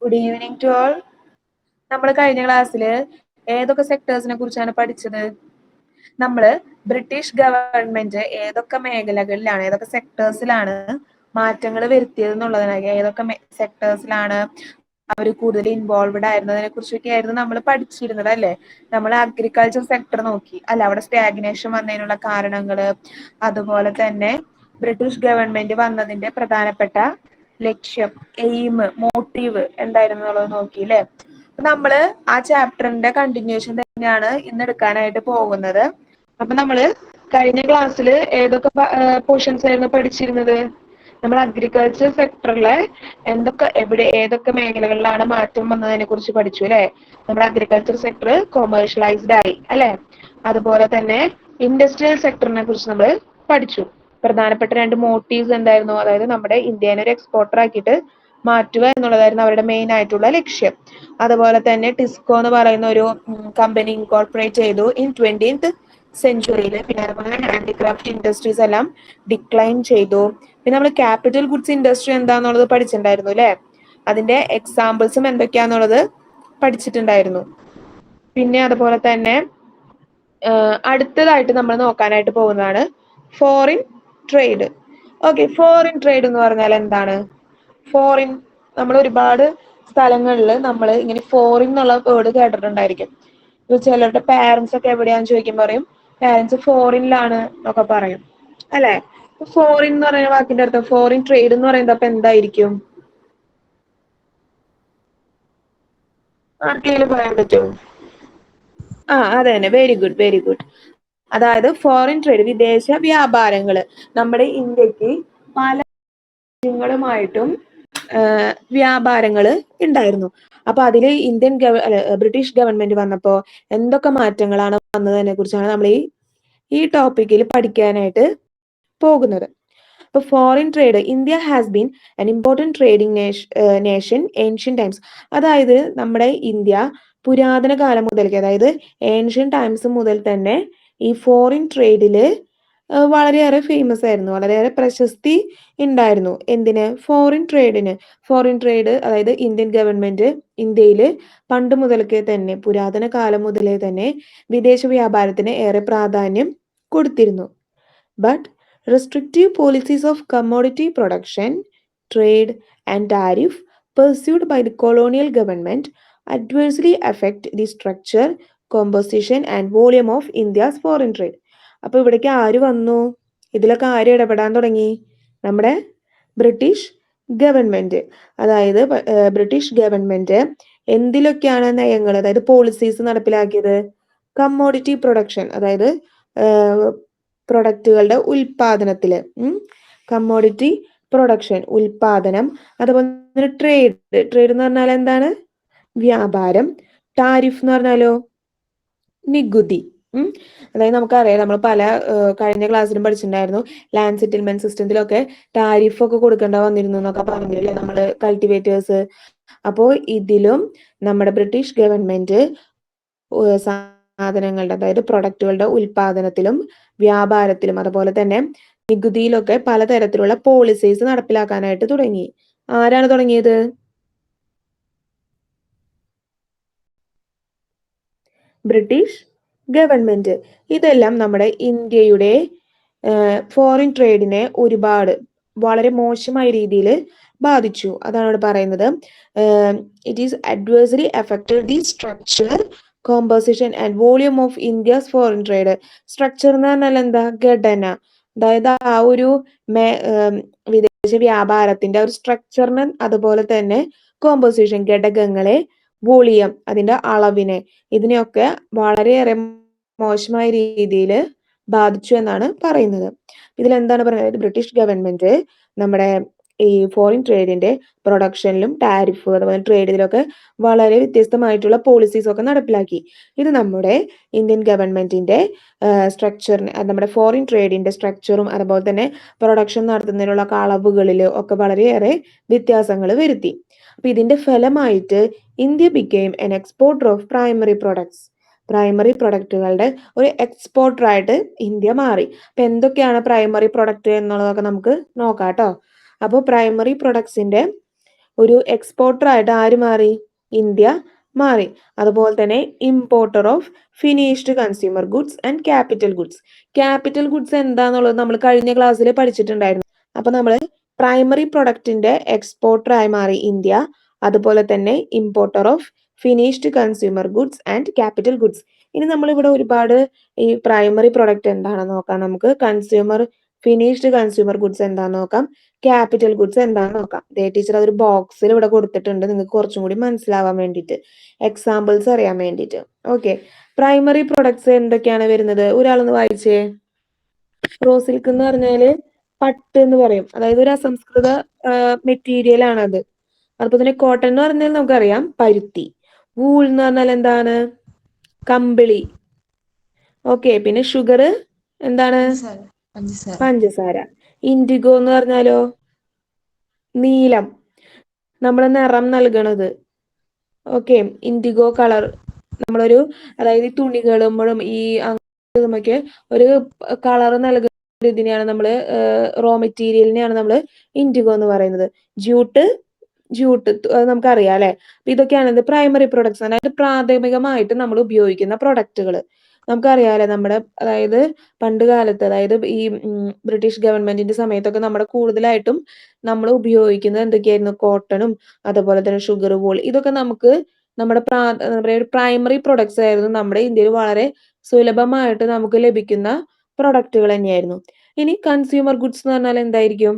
Good evening to all. നമ്മൾ കഴിഞ്ഞ ക്ലാസ്സിൽ ഏതൊക്കെ സെക്ടേഴ്സിനെ കുറിച്ചാണ് പഠിച്ചത്? നമ്മള് ബ്രിട്ടീഷ് ഗവൺമെന്റ് ഏതൊക്കെ മേഖലകളിലാണ്, ഏതൊക്കെ സെക്ടേഴ്സിലാണ് മാറ്റങ്ങൾ വരുത്തിയത് എന്നുള്ളതിനെ, ഏതൊക്കെ സെക്ടേഴ്സിലാണ് അവർ കൂടുതൽ ഇൻവോൾവഡ് ആയിരുന്നതിനെ കുറിച്ചൊക്കെ ആയിരുന്നു നമ്മൾ പഠിച്ചിരുന്നത് അല്ലെ. നമ്മൾ അഗ്രികൾച്ചർ സെക്ടർ നോക്കി അല്ല, അവിടെ സ്റ്റാഗ്നേഷൻ വന്നതിനുള്ള കാരണങ്ങള്, അതുപോലെ തന്നെ ബ്രിട്ടീഷ് ഗവൺമെന്റ് വന്നതിന്റെ പ്രധാനപ്പെട്ട ലക്ഷ്യം, എയിം, മോട്ടീവ് എന്തായിരുന്നു എന്നുള്ളത് നോക്കി അല്ലെ. നമ്മള് ആ ചാപ്റ്ററിന്റെ കണ്ടിന്യൂഷൻ തന്നെയാണ് ഇന്ന് എടുക്കാനായിട്ട് പോകുന്നത്. അപ്പൊ നമ്മള് കഴിഞ്ഞ ക്ലാസ്സിൽ ഏതൊക്കെ പോർഷൻസ് ആയിരുന്നു പഠിച്ചിരുന്നത്? നമ്മൾ അഗ്രികൾച്ചർ സെക്ടറിലെ ഏതൊക്കെ മേഖലകളിലാണ് മാറ്റം വന്നതിനെ കുറിച്ച് പഠിച്ചു അല്ലെ. നമ്മുടെ അഗ്രികൾച്ചർ സെക്ടർ കൊമേഴ്ഷ്യലൈസ്ഡ് ആയി അല്ലെ. അതുപോലെ തന്നെ ഇൻഡസ്ട്രിയൽ സെക്ടറിനെ കുറിച്ച് നമ്മൾ പഠിച്ചു. പ്രധാനപ്പെട്ട രണ്ട് മോട്ടീവ്സ് എന്തായിരുന്നു? അതായത് നമ്മുടെ ഇന്ത്യനെ ഒരു എക്സ്പോർട്ടർ ആക്കിയിട്ട് മാറ്റുക എന്നുള്ളതായിരുന്നു അവരുടെ മെയിൻ ആയിട്ടുള്ള ലക്ഷ്യം. അതുപോലെ തന്നെ ടിസ്കോ എന്ന് പറയുന്ന ഒരു കമ്പനി ഇൻകോർപ്പറേറ്റ് ചെയ്തു ഇൻ 20th സെഞ്ചുറിയിൽ. പിന്നെ അതുപോലെ ഹാൻഡിക്രാഫ്റ്റ് ഇൻഡസ്ട്രീസ് എല്ലാം ഡിക്ലൈൻ ചെയ്തു. പിന്നെ നമ്മൾ ക്യാപിറ്റൽ ഗുഡ്സ് ഇൻഡസ്ട്രി എന്താന്നുള്ളത് പഠിച്ചിട്ടുണ്ടായിരുന്നു അല്ലെ. അതിന്റെ എക്സാമ്പിൾസും എന്തൊക്കെയാന്നുള്ളത് പഠിച്ചിട്ടുണ്ടായിരുന്നു. പിന്നെ അതുപോലെ തന്നെ അടുത്തതായിട്ട് നമ്മൾ നോക്കാനായിട്ട് പോകുന്നതാണ് foreign trade. Okay, foreign trade എന്ന് പറഞ്ഞാൽ എന്താണ്? ഫോറിൻ, നമ്മൾ ഒരുപാട് സ്ഥലങ്ങളിൽ നമ്മൾ ഇങ്ങനെ ഫോറിൻ എന്നുള്ള വേർഡ് കേട്ടിട്ടുണ്ടായിരിക്കും. ചിലരുടെ പാരന്റ്സ് ഒക്കെ എവിടെയാന്ന് ചോദിക്കുമ്പോൾ പറയും പാരന്റ്സ് ഫോറിനിലാണ് എന്നൊക്കെ പറയും അല്ലെ. ഫോറിൻ എന്ന് പറയുന്ന വാക്കിന്റെ അർത്ഥം, ഫോറിൻ ട്രേഡ് എന്ന് പറയുന്നത് അപ്പൊ എന്തായിരിക്കും? ആർക്കെങ്കിലും പറയാൻ പറ്റുമോ? അതെ തന്നെ, വെരി ഗുഡ് വെരി ഗുഡ്. അതായത് ഫോറിൻ ട്രേഡ്, വിദേശ വ്യാപാരങ്ങള്. നമ്മുടെ ഇന്ത്യക്ക് പല രാജ്യങ്ങളുമായിട്ടും വ്യാപാരങ്ങള് ഉണ്ടായിരുന്നു. അപ്പൊ അതില് ബ്രിട്ടീഷ് ഗവൺമെന്റ് വന്നപ്പോ എന്തൊക്കെ മാറ്റങ്ങളാണ് വന്നതിനെ കുറിച്ചാണ് നമ്മൾ ഈ ടോപ്പിക്കിൽ പഠിക്കാനായിട്ട് പോകുന്നത്. അപ്പൊ foreign trade, India has been an important trading nation ancient times. അതായത് നമ്മുടെ ഇന്ത്യ പുരാതന കാലം മുതൽക്ക്, അതായത് ഏൻഷ്യൻ ടൈംസ് മുതൽ തന്നെ ഈ ഫോറിൻ ട്രേഡില് വളരെയേറെ ഫേമസ് ആയിരുന്നു, വളരെയേറെ പ്രശസ്തി ഉണ്ടായിരുന്നു. എന്തിന്? ഫോറിൻ ട്രേഡിന്. ഫോറിൻ ട്രേഡ് അതായത് ഇന്ത്യൻ ഗവൺമെന്റ് ഇന്ത്യയിൽ പണ്ട് മുതൽക്കേ തന്നെ, പുരാതന കാലം മുതലേ തന്നെ വിദേശ വ്യാപാരത്തിന് ഏറെ പ്രാധാന്യം കൊടുത്തിരുന്നു. But restrictive policies of commodity production, trade and tariff pursued by the colonial government adversely affect the structure, composition and volume of India's foreign trade. അപ്പോൾ ഇവിടേക്ക് ആര് വന്നു? ഇതിലൊക്കെ ആര് ഇടപെടാൻ തുടങ്ങി? നമ്മുടെ ബ്രിട്ടീഷ് ഗവൺമെന്റ്. അതായത് ബ്രിട്ടീഷ് ഗവൺമെന്റ് എന്തിലൊക്കെയാണ് നയങ്ങൾ, അതായത് പോളിസീസ് നടപ്പിലാക്കിയത്? കമ്മോഡിറ്റി പ്രൊഡക്ഷൻ, അതായത് പ്രൊഡക്റ്റുകളുടെ ഉൽപാദനത്തില്, കമ്മോഡിറ്റി പ്രൊഡക്ഷൻ ഉൽപാദനം. അതുപോലെ ട്രേഡ്, ട്രേഡ് എന്ന് പറഞ്ഞാൽ എന്താണ്? വ്യാപാരം. ടാരിഫ് എന്ന് പറഞ്ഞാലോ നികുതി. അതായത് നമുക്കറിയാം, നമ്മൾ പല കഴിഞ്ഞ ക്ലാസ്സിലും പഠിച്ചിട്ടുണ്ടായിരുന്നു, ലാൻഡ് സെറ്റിൽമെന്റ് സിസ്റ്റത്തിലൊക്കെ ടാരിഫ് ഒക്കെ കൊടുക്കേണ്ട വന്നിരുന്നു എന്നൊക്കെ പറഞ്ഞില്ലേ നമ്മള്, കൾട്ടിവേറ്റേഴ്സ്. അപ്പോൾ ഇതിലും നമ്മുടെ ബ്രിട്ടീഷ് ഗവൺമെന്റ് സാധനങ്ങളുടെ, അതായത് പ്രൊഡക്റ്റുകളുടെ ഉൽപാദനത്തിലും വ്യാപാരത്തിലും അതുപോലെ തന്നെ നികുതിയിലൊക്കെ പലതരത്തിലുള്ള പോളിസീസ് നടപ്പിലാക്കാനായിട്ട് തുടങ്ങി. ആരാണ് തുടങ്ങിയത്? British government. ഇതെല്ലാം നമ്മുടെ ഇന്ത്യയുടെ ഫോറിൻ ട്രേഡിനെ വളരെ മോശമായ രീതിയിൽ ബാധിച്ചു. അതാണ് ഇവിടെ പറയുന്നത്. It is adversary affected the structure, composition and volume of India's foreign trade. Structure എന്ന് പറഞ്ഞാൽ എന്താ? ഘടന. അതായത് ആ ഒരു വിദേശ വ്യാപാരത്തിന്റെ ഒരു സ്ട്രക്ചറിന്, അതുപോലെ തന്നെ കോമ്പോസിഷൻ, ഘടകങ്ങളെ, വോളിയം അതിന്റെ അളവിനെ, ഇതിനെയൊക്കെ വളരെയേറെ മോശമായ രീതിയിൽ ബാധിച്ചു എന്നാണ് പറയുന്നത്. ഇതിൽ എന്താണ് പറയുന്നത്? ബ്രിട്ടീഷ് ഗവൺമെന്റ് നമ്മുടെ ഈ ഫോറിൻ ട്രേഡിന്റെ പ്രൊഡക്ഷനിലും ടാരിഫ് അതുപോലെ ട്രേഡിലൊക്കെ വളരെ വ്യത്യസ്തമായിട്ടുള്ള പോളിസീസ് ഒക്കെ നടപ്പിലാക്കി. ഇത് നമ്മുടെ ഇന്ത്യൻ ഗവൺമെന്റിന്റെ സ്ട്രക്ചറിന്, നമ്മുടെ ഫോറിൻ ട്രേഡിന്റെ സ്ട്രക്ചറും അതുപോലെ തന്നെ പ്രൊഡക്ഷൻ നടത്തുന്നതിനുള്ള അളവുകളിൽ ഒക്കെ വളരെയേറെ വ്യത്യാസങ്ങൾ വരുത്തി. അപ്പൊ ഇതിന്റെ ഫലമായിട്ട് India became an exporter of primary products. Primary പ്രൊഡക്റ്റുകളുടെ ഒരു എക്സ്പോർട്ടർ ആയിട്ട് ഇന്ത്യ മാറി. അപ്പൊ എന്തൊക്കെയാണ് പ്രൈമറി പ്രൊഡക്റ്റ് എന്നുള്ളതൊക്കെ നമുക്ക് നോക്കാം കേട്ടോ. അപ്പോൾ പ്രൈമറി പ്രൊഡക്ട്സിന്റെ ഒരു എക്സ്പോർട്ടർ ആയിട്ട് ആര് മാറി? ഇന്ത്യ മാറി. അതുപോലെ തന്നെ importer of finished consumer goods and capital goods. Capital goods എന്താന്നുള്ളത് നമ്മൾ കഴിഞ്ഞ ക്ലാസ്സിൽ പഠിച്ചിട്ടുണ്ടായിരുന്നു. അപ്പൊ നമ്മൾ പ്രൈമറി പ്രൊഡക്റ്റിന്റെ എക്സ്പോർട്ടർ ആയി മാറി ഇന്ത്യ. അതുപോലെ തന്നെ importer of finished consumer goods and capital goods. ഇനി നമ്മൾ ഇവിടെ ഒരുപാട് ഈ പ്രൈമറി പ്രൊഡക്റ്റ് എന്താണെന്ന് നോക്കാം. നമുക്ക് ഫിനിഷ്ഡ് കൺസ്യൂമർ ഗുഡ്സ് എന്താണെന്ന് നോക്കാം, ക്യാപിറ്റൽ ഗുഡ്സ് എന്താണെന്ന് നോക്കാം. ടീച്ചർ അതൊരു ബോക്സിൽ ഇവിടെ കൊടുത്തിട്ടുണ്ട്, നിങ്ങൾക്ക് കുറച്ചും കൂടി മനസ്സിലാവാൻ വേണ്ടിയിട്ട്, എക്സാമ്പിൾസ് അറിയാൻ വേണ്ടിയിട്ട്. ഓക്കെ, പ്രൈമറി പ്രൊഡക്ട്സ് എന്തൊക്കെയാണ് വരുന്നത്? ഒരാളൊന്ന് വായിച്ചേ. റോ സിൽക്ക് എന്ന് പറഞ്ഞാല് പട്ട് എന്ന് പറയും, അതായത് ഒരു അസംസ്കൃത മെറ്റീരിയൽ ആണത്. അതുപോലെ തന്നെ കോട്ടൺ എന്ന് പറഞ്ഞാൽ നമുക്കറിയാം പരുത്തി. വൂൾ എന്ന് പറഞ്ഞാൽ എന്താണ്? കമ്പിളി. ഓക്കെ, പിന്നെ ഷുഗർ എന്താണ്? പഞ്ചസാര. ഇൻഡിഗോ എന്ന് പറഞ്ഞാലോ നീലം, നമ്മള് നിറം നൽകണത്. Okay, IndiGo colour. നമ്മളൊരു അതായത് ഈ തുണികളുമ്പോഴും ഈ അങ്ങനെയൊക്കെ ഒരു കളർ നൽകുന്ന ഇതിനെയാണ് നമ്മള് റോ മെറ്റീരിയലിനെയാണ് നമ്മള് ഇൻഡിഗോ എന്ന് പറയുന്നത്. ജൂട്ട് അത് നമുക്കറിയാം അല്ലെ. ഇതൊക്കെയാണ് പ്രൈമറി പ്രൊഡക്ട്സ്, അതായത് പ്രാഥമികമായിട്ട് നമ്മൾ ഉപയോഗിക്കുന്ന പ്രൊഡക്റ്റുകൾ. നമുക്കറിയാലോ നമ്മുടെ അതായത് പണ്ട് കാലത്ത്, അതായത് ഈ ബ്രിട്ടീഷ് ഗവൺമെന്റിന്റെ സമയത്തൊക്കെ നമ്മുടെ കൂടുതലായിട്ടും നമ്മൾ ഉപയോഗിക്കുന്നത് എന്തൊക്കെയായിരുന്നു? കോട്ടണും അതുപോലെ തന്നെ ഷുഗർ വൂൾ. ഇതൊക്കെ നമുക്ക് നമ്മുടെ പ്രൈമറി പ്രൊഡക്ട്സ് ആയിരുന്നു. നമ്മുടെ ഇന്ത്യയിൽ വളരെ സുലഭമായിട്ട് നമുക്ക് ലഭിക്കുന്ന പ്രൊഡക്റ്റുകൾ തന്നെയായിരുന്നു. ഇനി കൺസ്യൂമർ ഗുഡ്സ് എന്ന് പറഞ്ഞാൽ എന്തായിരിക്കും?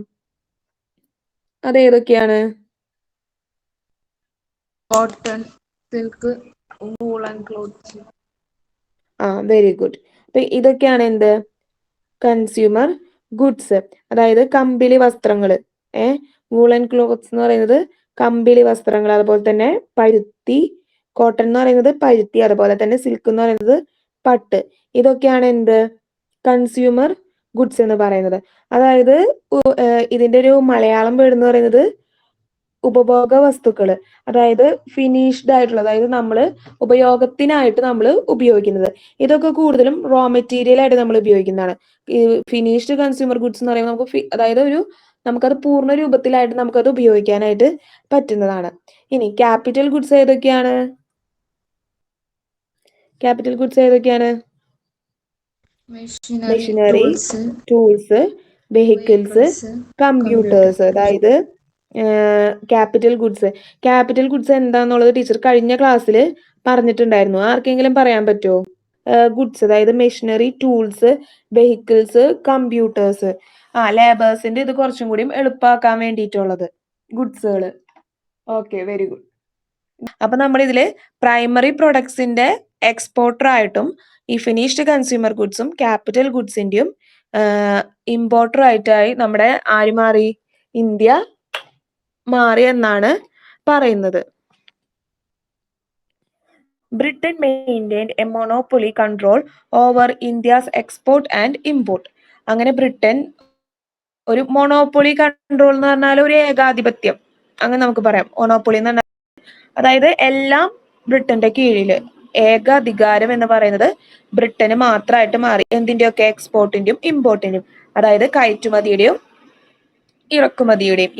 അത് ഏതൊക്കെയാണ്? Cotton, silk, woollen clothes. Very good. അപ്പൊ ഇതൊക്കെയാണ് എന്ത്? കൺസ്യൂമർ ഗുഡ്സ്, അതായത് കമ്പിളി വസ്ത്രങ്ങൾ. വൂളൻ ക്ലോത്ത്സ് എന്ന് പറയുന്നത് കമ്പിളി വസ്ത്രങ്ങൾ. അതുപോലെ തന്നെ പരുത്തി, കോട്ടൺ എന്ന് പറയുന്നത് പരുത്തി, അതുപോലെ തന്നെ സിൽക്ക് എന്ന് പറയുന്നത് പട്ട്. ഇതൊക്കെയാണ് എന്ത്? കൺസ്യൂമർ ഗുഡ്സ് എന്ന് പറയുന്നത്. അതായത് ഇതിന്റെ ഒരു മലയാളം വേർഡ് എന്ന് പറയുന്നത് ഉപഭോഗ വസ്തുക്കൾ, അതായത് ഫിനിഷ്ഡ് ആയിട്ടുള്ള, അതായത് നമ്മൾ ഉപയോഗത്തിനായിട്ട് നമ്മൾ ഉപയോഗിക്കുന്നത്. ഇതൊക്കെ കൂടുതലും റോ മെറ്റീരിയൽ ആയിട്ട് നമ്മൾ ഉപയോഗിക്കുന്നതാണ്. ഈ ഫിനിഷ്ഡ് കൺസ്യൂമർ ഗുഡ്സ് എന്ന് പറയുമ്പോൾ അതായത് നമുക്കത് പൂർണ്ണ രൂപത്തിലായിട്ട് നമുക്കത് ഉപയോഗിക്കാനായിട്ട് പറ്റുന്നതാണ്. ഇനി ക്യാപിറ്റൽ ഗുഡ്സ് ഏതൊക്കെയാണ്? Machinery, tools, vehicles, computers. അതായത് ക്യാപിറ്റൽ ഗുഡ്സ് എന്താന്നുള്ളത് ടീച്ചർ കഴിഞ്ഞ ക്ലാസ്സിൽ പറഞ്ഞിട്ടുണ്ടായിരുന്നു. ആർക്കെങ്കിലും പറയാൻ പറ്റുമോ? ഗുഡ്സ്, അതായത് മെഷീനറി, ടൂൾസ്, വെഹിക്കിൾസ്, കമ്പ്യൂട്ടേഴ്സ്. ലേബേഴ്സിന്റെ ഇത് കുറച്ചും കൂടി എളുപ്പമാക്കാൻ വേണ്ടിയിട്ടുള്ളത് ഗുഡ്സുകൾ. Okay, very good. അപ്പൊ നമ്മൾ ഇതില് പ്രൈമറി പ്രൊഡക്ട്സിന്റെ എക്സ്പോർട്ടർ ആയിട്ടും ഈ ഫിനിഷ്ഡ് കൺസ്യൂമർ ഗുഡ്സും ക്യാപിറ്റൽ ഗുഡ്സിന്റെയും ഇമ്പോർട്ടർ ആയിട്ടായി നമ്മുടെ ആര് മാറി? ഇന്ത്യ മാറി എന്നാണ് പറയുന്നത്. Britain maintained a monopoly control over India's export and import. അങ്ങനെ ബ്രിട്ടൻ ഒരു മൊണോപ്പൊളി കൺട്രോൾ എന്ന് പറഞ്ഞാൽ ഒരു ഏകാധിപത്യം, അങ്ങനെ നമുക്ക് പറയാം. മൊണോപ്പൊളി എന്ന് പറഞ്ഞാൽ അതായത് എല്ലാം ബ്രിട്ടന്റെ കീഴില്, ഏകാധികാരം എന്ന് പറയുന്നത് ബ്രിട്ടന് മാത്രമായിട്ട് മാറി. എന്തിന്റെയൊക്കെ? എക്സ്പോർട്ടിന്റെയും ഇമ്പോർട്ടിന്റെയും, അതായത് കയറ്റുമതിയുടെയും ഇറക്കുമതിയുടെയും.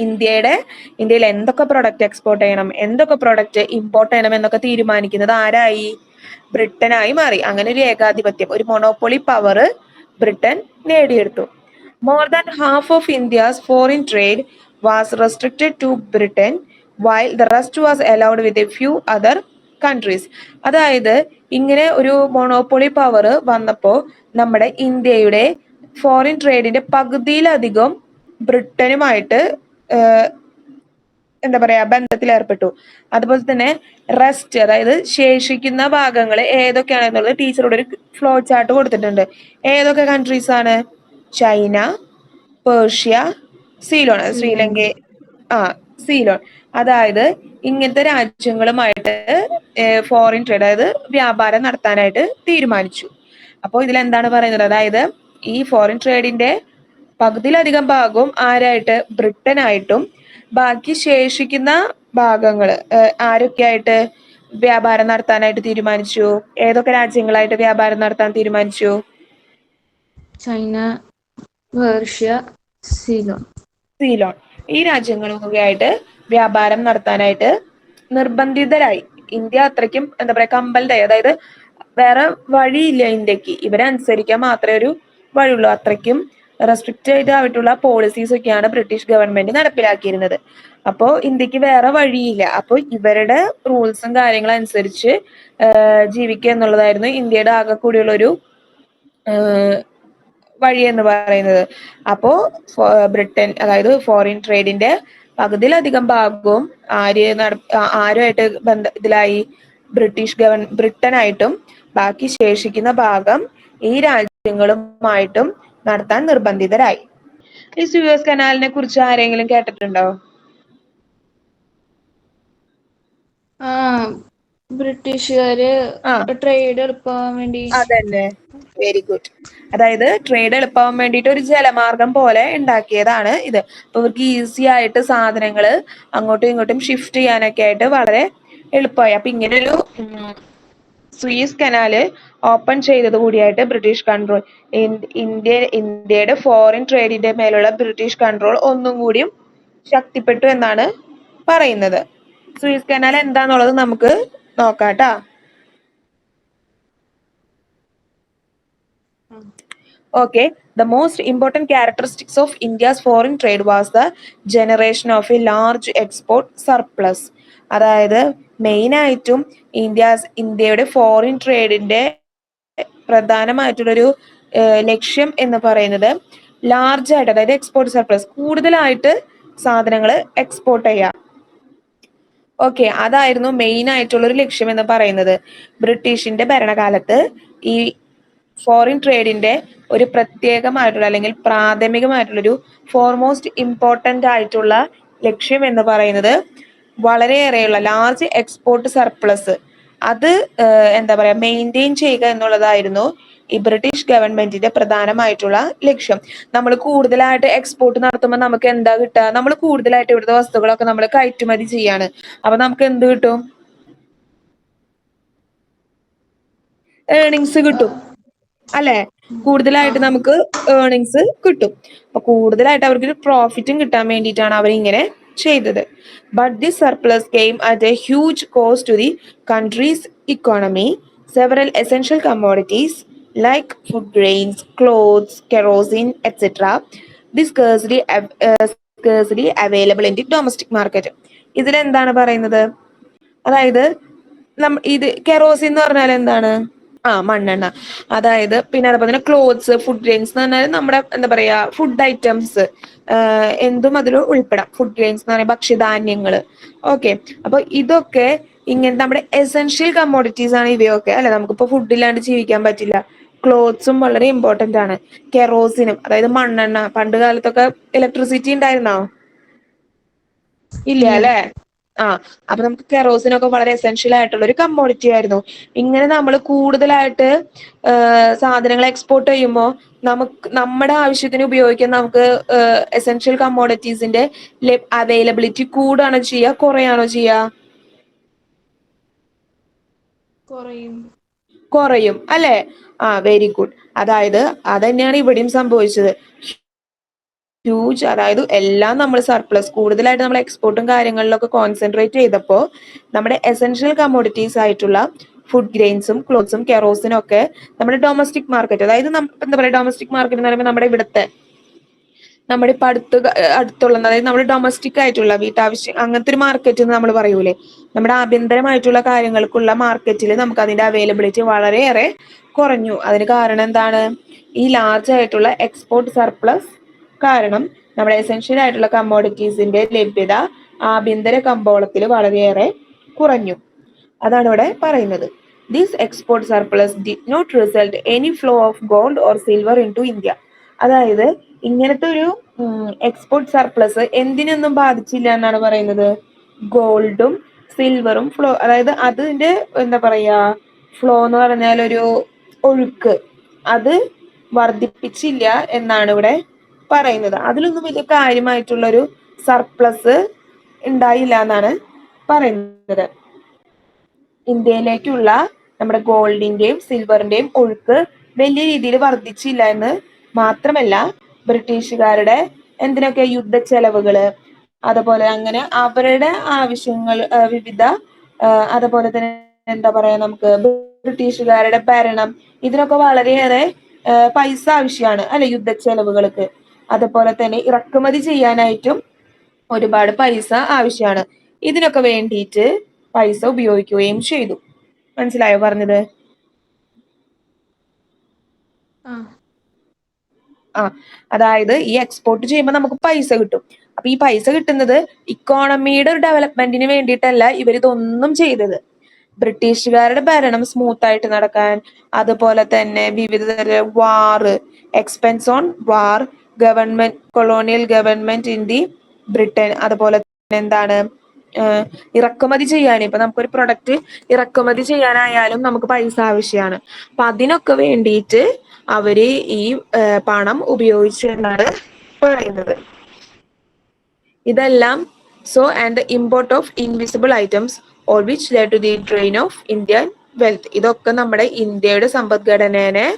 ഇന്ത്യയിൽ എന്തൊക്കെ പ്രൊഡക്റ്റ് എക്സ്പോർട്ട് ചെയ്യണം, എന്തൊക്കെ പ്രൊഡക്റ്റ് ഇമ്പോർട്ട് ചെയ്യണം എന്നൊക്കെ തീരുമാനിക്കുന്നത് ആരായി? ബ്രിട്ടനായി മാറി. അങ്ങനെ ഒരു ഏകാധിപത്യം, ഒരു മൊണോപ്പൊളി പവർ ബ്രിട്ടൻ നേടിയെടുത്തു. More than half of India's foreign trade was restricted to Britain while the rest was allowed with a few other countries. അതായത് ഇങ്ങനെ ഒരു മൊണോപ്പൊളി പവർ വന്നപ്പോൾ നമ്മുടെ ഇന്ത്യയുടെ ഫോറിൻ ട്രേഡിന്റെ പകുതിയിലധികം ബ്രിട്ടനുമായിട്ട് എന്താ പറയാ ബന്ധത്തിൽ ഏർപ്പെട്ടു. അതുപോലെ തന്നെ റെസ്റ്റ്, അതായത് ശേഷിക്കുന്ന ഭാഗങ്ങൾ ഏതൊക്കെയാണെന്നുള്ളത് ടീച്ചറോട് ഒരു ഫ്ലോ ചാർട്ട് കൊടുത്തിട്ടുണ്ട്. ഏതൊക്കെ കൺട്രീസ് ആണ്? China, Persia, Ceylon, Sri Lanka, Ceylon. അതായത് ഇങ്ങനത്തെ രാജ്യങ്ങളുമായിട്ട് ഫോറിൻ ട്രേഡ്, അതായത് വ്യാപാരം നടത്താനായിട്ട് തീരുമാനിച്ചു. അപ്പോൾ ഇതിൽ എന്താണ് പറയുന്നത്? അതായത് ഈ ഫോറിൻ ട്രേഡിന്റെ പകുതിയിലധികം ഭാഗവും ആരായിട്ട്? ബ്രിട്ടനായിട്ടും ബാക്കി ശേഷിക്കുന്ന ഭാഗങ്ങൾ ആരൊക്കെയായിട്ട് വ്യാപാരം നടത്താനായിട്ട് തീരുമാനിച്ചു? ഏതൊക്കെ രാജ്യങ്ങളായിട്ട് വ്യാപാരം നടത്താൻ തീരുമാനിച്ചു? China, Persia, Ceylon. ഈ രാജ്യങ്ങളൊക്കെ ആയിട്ട് വ്യാപാരം നടത്താനായിട്ട് നിർബന്ധിതരായി. ഇന്ത്യ അത്രയ്ക്കും എന്താ പറയാ കമ്പൽഡായി, അതായത് വേറെ വഴിയില്ല ഇന്ത്യക്ക്, ഇവരെ അനുസരിക്കാൻ മാത്രമേ ഒരു വഴിയുള്ളൂ. അത്രയ്ക്കും റെസ്ട്രിക്റ്റഡ് ആയിട്ടുള്ള പോളിസീസ് ഒക്കെയാണ് ബ്രിട്ടീഷ് ഗവൺമെന്റ് നടപ്പിലാക്കിയിരുന്നത്. അപ്പോൾ ഇന്ത്യക്ക് വേറെ വഴിയില്ല. അപ്പോൾ ഇവരുടെ റൂൾസും കാര്യങ്ങളും അനുസരിച്ച് ജീവിക്കുക എന്നുള്ളതായിരുന്നു ഇന്ത്യയുടെ ആകെ കൂടിയുള്ള ഒരു വഴി എന്ന് പറയുന്നത്. അപ്പോ ബ്രിട്ടൻ, അതായത് ഫോറിൻ ട്രേഡിന്റെ പകുതിയിലധികം ഭാഗവും ആരുമായിട്ട് ഇതിലായി, ബ്രിട്ടനായിട്ടും ബാക്കി ശേഷിക്കുന്ന ഭാഗം ഈ രാജ്യങ്ങളുമായിട്ടും നടത്താൻ നിർബന്ധിതരായി. ഈ സൂയസ് കനാലിനെ കുറിച്ച് ആരെങ്കിലും കേട്ടിട്ടുണ്ടോ? ബ്രിട്ടീഷുകാര് ട്രേഡ് എളുപ്പമാവാൻ വേണ്ടി. അതന്നെ, വെരി ഗുഡ്. അതായത് ട്രേഡ് എളുപ്പമാവാൻ വേണ്ടിയിട്ട് ഒരു ജലമാർഗം പോലെ ഉണ്ടാക്കിയതാണ് ഇത്. അപ്പൊ ഇവർക്ക് ഈസി ആയിട്ട് സാധനങ്ങള് അങ്ങോട്ടും ഇങ്ങോട്ടും ഷിഫ്റ്റ് ചെയ്യാനൊക്കെ ആയിട്ട് വളരെ എളുപ്പമായി. അപ്പൊ ഇങ്ങനൊരു സൂയസ് കനാല് ഓപ്പൺ ചെയ്തത് കൂടിയായിട്ട് ബ്രിട്ടീഷ് കൺട്രോൾ, ഇന്ത്യയുടെ ഫോറിൻ ട്രേഡിന്റെ മേലുള്ള ബ്രിട്ടീഷ് കൺട്രോൾ ഒന്നും കൂടിയും ശക്തിപ്പെട്ടു എന്നാണ് പറയുന്നത്. സൂയസ് കനാൽ എന്താന്നുള്ളത് നമുക്ക് നോക്കാട്ടാ. Okay, the most important characteristics of India's foreign trade was the generation of a large export surplus. അതായത് മെയിൻ ആയിട്ടും ഇന്ത്യയുടെ ഫോറിൻ ട്രേഡിന്റെ പ്രധാനമായിട്ടുള്ളൊരു ലക്ഷ്യം എന്ന് പറയുന്നത് ലാർജ് ആയിട്ട്, അതായത് എക്സ്പോർട്ട് സർപ്ലസ്, കൂടുതലായിട്ട് സാധനങ്ങൾ എക്സ്പോർട്ട് ചെയ്യാം. ഓക്കെ, അതായിരുന്നു മെയിൻ ആയിട്ടുള്ള ഒരു ലക്ഷ്യം എന്ന് പറയുന്നത്. ബ്രിട്ടീഷിന്റെ ഭരണകാലത്ത് ഈ ഫോറിൻ ട്രേഡിന്റെ ഒരു പ്രത്യേകമായിട്ടുള്ള അല്ലെങ്കിൽ പ്രാഥമികമായിട്ടുള്ളൊരു ഫോർമോസ്റ്റ് ഇമ്പോർട്ടൻ്റ് ആയിട്ടുള്ള ലക്ഷ്യം എന്ന് പറയുന്നത് വളരെയേറെയുള്ള ലാർജ് എക്സ്പോർട്ട് സർപ്ലസ് അത് എന്താ പറയാ മെയിൻറ്റെയിൻ ചെയ്യുക എന്നുള്ളതായിരുന്നു ഈ ബ്രിട്ടീഷ് ഗവൺമെന്റിന്റെ പ്രധാനമായിട്ടുള്ള ലക്ഷ്യം. നമ്മൾ കൂടുതലായിട്ട് എക്സ്പോർട്ട് നടത്തുമ്പോൾ നമുക്ക് എന്താ കിട്ടുക? നമ്മൾ കൂടുതലായിട്ട് ഇവിടുത്തെ വസ്തുക്കളൊക്കെ നമ്മൾ കയറ്റുമതി ചെയ്യാണ്. അപ്പൊ നമുക്ക് എന്ത് കിട്ടും? ഏർണിങ്സ് കിട്ടും അല്ലെ? കൂടുതലായിട്ട് നമുക്ക് ഏർണിങ്സ് കിട്ടും. അപ്പൊ കൂടുതലായിട്ട് അവർക്ക് പ്രോഫിറ്റും കിട്ടാൻ വേണ്ടിയിട്ടാണ് അവർ ഇങ്ങനെ ചെയ്തത്. But this surplus came at a huge cost to the country's economy. Several essential commodities like food grains, clothes, kerosene, etc. This scarcely available in the domestic market. ഇതിലെന്താണ് പറയുന്നത്? അതായത് ഇത് കെറോസിൻ എന്ന് പറഞ്ഞാൽ എന്താണ്? മണ്ണെണ്ണ. അതായത് പിന്നെ അതുപോലെ തന്നെ ക്ലോത്ത്സ്, ഫുഡ് ഗ്രെയിൻസ് എന്ന് പറഞ്ഞാൽ നമ്മുടെ എന്താ പറയാ ഫുഡ് ഐറ്റംസ് എന്തും അതിൽ ഉൾപ്പെടാം. ഫുഡ് ഗ്രെയിൻസ് എന്ന് പറയുമ്പോൾ ഭക്ഷ്യധാന്യങ്ങള്. ഓക്കെ, അപ്പൊ ഇതൊക്കെ ഇങ്ങനെ നമ്മുടെ എസെൻഷ്യൽ കമ്മോഡിറ്റീസ് ആണ് ഇവയൊക്കെ അല്ലെ. നമുക്കിപ്പോ ഫുഡ് ഇല്ലാണ്ട് ജീവിക്കാൻ പറ്റില്ല. ക്ലോത്ത്സും വളരെ ഇമ്പോർട്ടന്റ് ആണ്. കെറോസിനും, അതായത് മണ്ണെണ്ണ. പണ്ട് കാലത്തൊക്കെ ഇലക്ട്രിസിറ്റി ഉണ്ടായിരുന്നോ? ഇല്ല അല്ലെ. അപ്പൊ നമുക്ക് കെറോസിനൊക്കെ വളരെ എസെൻഷ്യൽ ആയിട്ടുള്ള ഒരു കമ്മോഡിറ്റി ആയിരുന്നു. ഇങ്ങനെ നമ്മൾ കൂടുതലായിട്ട് സാധനങ്ങൾ എക്സ്പോർട്ട് ചെയ്യുമ്പോൾ നമ്മുടെ ആവശ്യത്തിന് ഉപയോഗിക്കാൻ നമുക്ക് എസെൻഷ്യൽ കമ്മോഡിറ്റീസിന്റെ അവൈലബിലിറ്റി കൂടുകയാണോ ചെയ്യുക, കുറയാണോ ചെയ്യുക? കുറയും അല്ലെ. Very good. അതായത് അതന്നെയാണ് ഇവിടെയും സംഭവിച്ചത്. ഹ്യൂജ്, അതായത് എല്ലാം നമ്മൾ സർപ്ലസ് കൂടുതലായിട്ട് നമ്മൾ എക്സ്പോർട്ടും കാര്യങ്ങളിലൊക്കെ കോൺസെൻട്രേറ്റ് ചെയ്തപ്പോൾ നമ്മുടെ എസെൻഷ്യൽ കമ്മോഡിറ്റീസ് ആയിട്ടുള്ള ഫുഡ് ഗ്രെയിൻസും ക്ലോത്ത്സും കെറോസിനും ഒക്കെ നമ്മുടെ ഡൊമസ്റ്റിക് മാർക്കറ്റ്, അതായത് എന്താ പറയുക ഡൊമസ്റ്റിക് മാർക്കറ്റ് എന്ന് പറയുമ്പോൾ നമ്മുടെ ഇപ്പൊ അടുത്തുള്ള, അതായത് നമ്മുടെ ഡൊമസ്റ്റിക് ആയിട്ടുള്ള വീട്ടാവശ്യം അങ്ങനത്തെ ഒരു മാർക്കറ്റ് എന്ന് നമ്മൾ പറയൂലേ, നമ്മുടെ ആഭ്യന്തരമായിട്ടുള്ള കാര്യങ്ങൾക്കുള്ള മാർക്കറ്റിൽ നമുക്ക് അതിന്റെ അവൈലബിലിറ്റി വളരെയേറെ കുറഞ്ഞു. അതിന് കാരണം എന്താണ്? ഈ ലാർജ് ആയിട്ടുള്ള എക്സ്പോർട്ട് സർപ്ലസ് കാരണം നമ്മുടെ എസെൻഷ്യൽ ആയിട്ടുള്ള കമ്മോഡിറ്റീസിന്റെ ലഭ്യത ആഭ്യന്തര കമ്പോളത്തിൽ വളരെയേറെ കുറഞ്ഞു. അതാണ് ഇവിടെ പറയുന്നത്. This export surplus did not result any flow of gold or silver into India. അതായത് ഇങ്ങനത്തെ ഒരു എക്സ്പോർട്ട് സർപ്ലസ് എന്തിനൊന്നും ബാധിച്ചില്ല എന്നാണ് പറയുന്നത്. ഗോൾഡും സിൽവറും ഫ്ലോ, അതായത് അതിന്റെ എന്താ പറയാ ഫ്ലോ എന്ന് പറഞ്ഞാൽ ഒരു ഒഴുക്ക്, അത് വർദ്ധിപ്പിച്ചില്ല എന്നാണ് ഇവിടെ പറയുന്നത്. അതിലൊന്നും വലിയ കാര്യമായിട്ടുള്ള ഒരു സർപ്ലസ് ഉണ്ടായില്ല എന്നാണ് പറയുന്നത്. ഇന്ത്യയിലേക്കുള്ള നമ്മുടെ ഗോൾഡിന്റെയും സിൽവറിന്റെയും ഒഴുക്ക് വലിയ രീതിയിൽ വർദ്ധിച്ചില്ല എന്ന് മാത്രമല്ല, ബ്രിട്ടീഷുകാരുടെ എന്തിനൊക്കെ യുദ്ധ ചെലവുകള്, അതുപോലെ അങ്ങനെ അവരുടെ ആവശ്യങ്ങൾ വിവിധ അതുപോലെ തന്നെ എന്താ പറയാ നമുക്ക് ബ്രിട്ടീഷുകാരുടെ ഭരണം ഇതിനൊക്കെ വളരെയേറെ പൈസ ആവശ്യമാണ് അല്ലെ യുദ്ധ ചെലവുകൾക്ക്. അതുപോലെ തന്നെ ഇറക്കുമതി ചെയ്യാനായിട്ടും ഒരുപാട് പൈസ ആവശ്യമാണ്. ഇതിനൊക്കെ വേണ്ടിയിട്ട് പൈസ ഉപയോഗിക്കുകയും ചെയ്തു. മനസ്സിലായോ പറഞ്ഞത്? അതായത് ഈ എക്സ്പോർട്ട് ചെയ്യുമ്പോൾ നമുക്ക് പൈസ കിട്ടും. അപ്പൊ ഈ പൈസ കിട്ടുന്നത് ഇക്കോണമിയുടെ ഒരു ഡെവലപ്മെന്റിന് വേണ്ടിയിട്ടല്ല ഇവരിതൊന്നും ചെയ്തത്. ബ്രിട്ടീഷുകാരുടെ ഭരണം സ്മൂത്ത് ആയിട്ട് നടക്കാൻ, അതുപോലെ തന്നെ വിവിധ തരം war, expense on war, government colonial government in the Britain, അതുപോലെ തന്നെ എന്താണ് ഇറക്കുമതി ചെയ്യാൻ, ഇപ്പൊ നമുക്കൊരു പ്രൊഡക്റ്റ് ഇറക്കുമതി ചെയ്യാനായാലും നമുക്ക് പൈസ ആവശ്യമാണ്. അപ്പൊ അതിനൊക്കെ വേണ്ടിയിട്ട് അവര് ഈ പണം ഉപയോഗിച്ചു എന്നാണ് പറയുന്നത്. ഇതെല്ലാം and import of invisible items all which led to the drain of Indian wealth. ഇതൊക്കെ നമ്മുടെ ഇന്ത്യയുടെ സമ്പദ്ഘടനയെ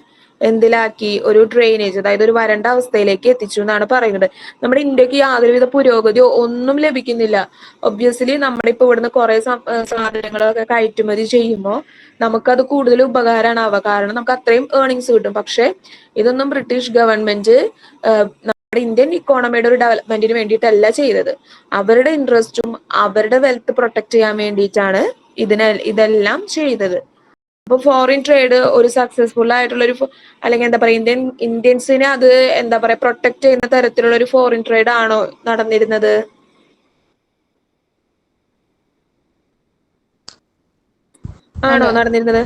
എന്തിലാക്കി? ഒരു ഡ്രെയിനേജ്, അതായത് ഒരു വരണ്ട അവസ്ഥയിലേക്ക് എത്തിച്ചു എന്നാണ് പറയുന്നത്. നമ്മുടെ ഇന്ത്യക്ക് യാതൊരുവിധ പുരോഗതിയോ ഒന്നും ലഭിക്കുന്നില്ല. ഒബ്വിയസ്ലി നമ്മളിപ്പോ ഇവിടുന്ന് കുറെ സാധനങ്ങളൊക്കെ കയറ്റുമതി ചെയ്യുമ്പോൾ നമുക്കത് കൂടുതൽ ഉപകാരമാണാവുക, കാരണം നമുക്ക് അത്രയും ഏർണിങ്സ് കിട്ടും. പക്ഷെ ഇതൊന്നും ബ്രിട്ടീഷ് ഗവൺമെന്റ് നമ്മുടെ ഇന്ത്യൻ ഇക്കോണമിയുടെ ഒരു ഡെവലപ്മെന്റിന് വേണ്ടിയിട്ടല്ല ചെയ്തത്. അവരുടെ ഇൻട്രസ്റ്റും അവരുടെ വെൽത്ത് പ്രൊട്ടക്ട് ചെയ്യാൻ വേണ്ടിയിട്ടാണ് ഇതെല്ലാം ചെയ്തത്. അപ്പൊ ഫോറിൻ ട്രേഡ് ഒരു സക്സസ്ഫുൾ ആയിട്ടുള്ള ഒരു അല്ലെങ്കിൽ എന്താ പറയാ ഇന്ത്യൻസിനെ അത് എന്താ പറയാ പ്രൊട്ടക്ട് ചെയ്യുന്ന തരത്തിലുള്ള ഒരു ഫോറിൻ ട്രേഡ് ആണോ നടന്നിരുന്നത്? ആണോ നടന്നിരുന്നത്?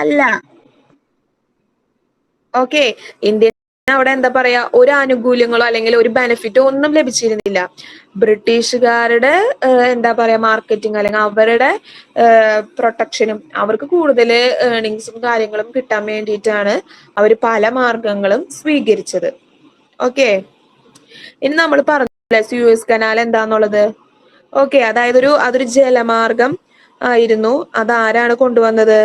അല്ല. ഓക്കെ, ഇന്ത്യൻ അവിടെ എന്താ പറയാ ഒരു ആനുകൂല്യങ്ങളോ അല്ലെങ്കിൽ ഒരു ബെനിഫിറ്റോ ഒന്നും ലഭിച്ചിരുന്നില്ല. ബ്രിട്ടീഷുകാരുടെ എന്താ പറയാ മാർക്കറ്റിംഗ് അല്ലെങ്കിൽ അവരുടെ പ്രൊട്ടക്ഷനും അവർക്ക് കൂടുതൽ ഏർണിങ്സും കാര്യങ്ങളും കിട്ടാൻ വേണ്ടിയിട്ടാണ് അവർ പല മാർഗങ്ങളും സ്വീകരിച്ചത്. ഓക്കെ, ഇനി നമ്മൾ പറഞ്ഞില്ലേ സൂയസ് കനാൽ എന്താന്നുള്ളത്. ഓക്കെ, അതായത് അതൊരു ജലമാർഗം ആയിരുന്നു. അതാരാണ് കൊണ്ടുവന്നത്?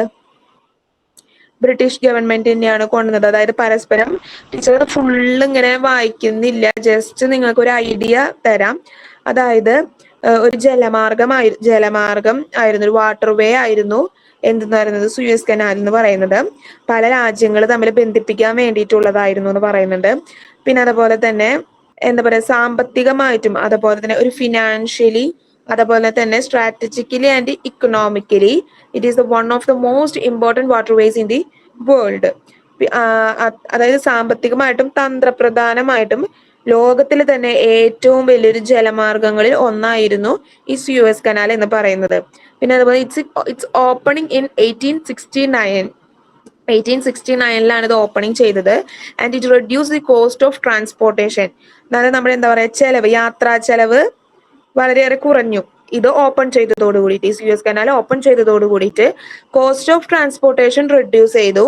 ബ്രിട്ടീഷ് ഗവൺമെന്റ് തന്നെയാണ് കൊണ്ടുവന്നത്. അതായത് പരസ്പരം ടീച്ചർ ഫുള്ള് ഇങ്ങനെ വായിക്കുന്നില്ല, ജസ്റ്റ് നിങ്ങൾക്ക് ഒരു ഐഡിയ തരാം. അതായത് ഒരു ജലമാർഗം ആയിരുന്നു, ഒരു വാട്ടർ വേ ആയിരുന്നു എന്തെന്ന് പറയുന്നത് സൂയസ് കനാൽ എന്ന് പറയുന്നത്. പല രാജ്യങ്ങൾ തമ്മിൽ ബന്ധിപ്പിക്കാൻ വേണ്ടിയിട്ടുള്ളതായിരുന്നു എന്ന് പറയുന്നുണ്ട്. പിന്നെ അതുപോലെ തന്നെ എന്താ പറയാ സാമ്പത്തികമായിട്ടും അതുപോലെ തന്നെ ഒരു ഫിനാൻഷ്യലി അതുപോലെ തന്നെ strategically and economically it is one of the most important water ways in the world. അതായത് സാമ്പത്തികമായിട്ടും തന്ത്രപ്രധാനമായിട്ടും ലോകത്തിൽ തന്നെ ഏറ്റവും വലിയൊരു ജലമാർഗങ്ങളിൽ ഒന്നായിരുന്നു ഈ സൂയസ് കനാൽ എന്ന് പറയുന്നത്. പിന്നെ അതുപോലെ ഇറ്റ്സ് ഓപ്പണിംഗ് ഇൻ 1869 ഇത് ഓപ്പണിംഗ് ചെയ്തത്. And it reduce the cost of transportation. അതായത് നമ്മുടെ എന്താ പറയാ യാത്രാ ചെലവ് വളരെയേറെ കുറഞ്ഞു. ഇത് ഓപ്പൺ ചെയ്തതോട് കൂടിയിട്ട്, ഈ സൂയസ് കനാൽ ഓപ്പൺ ചെയ്തതോട് കൂടിയിട്ട് കോസ്റ്റ് ഓഫ് ട്രാൻസ്പോർട്ടേഷൻ റെഡ്യൂസ് ചെയ്തു.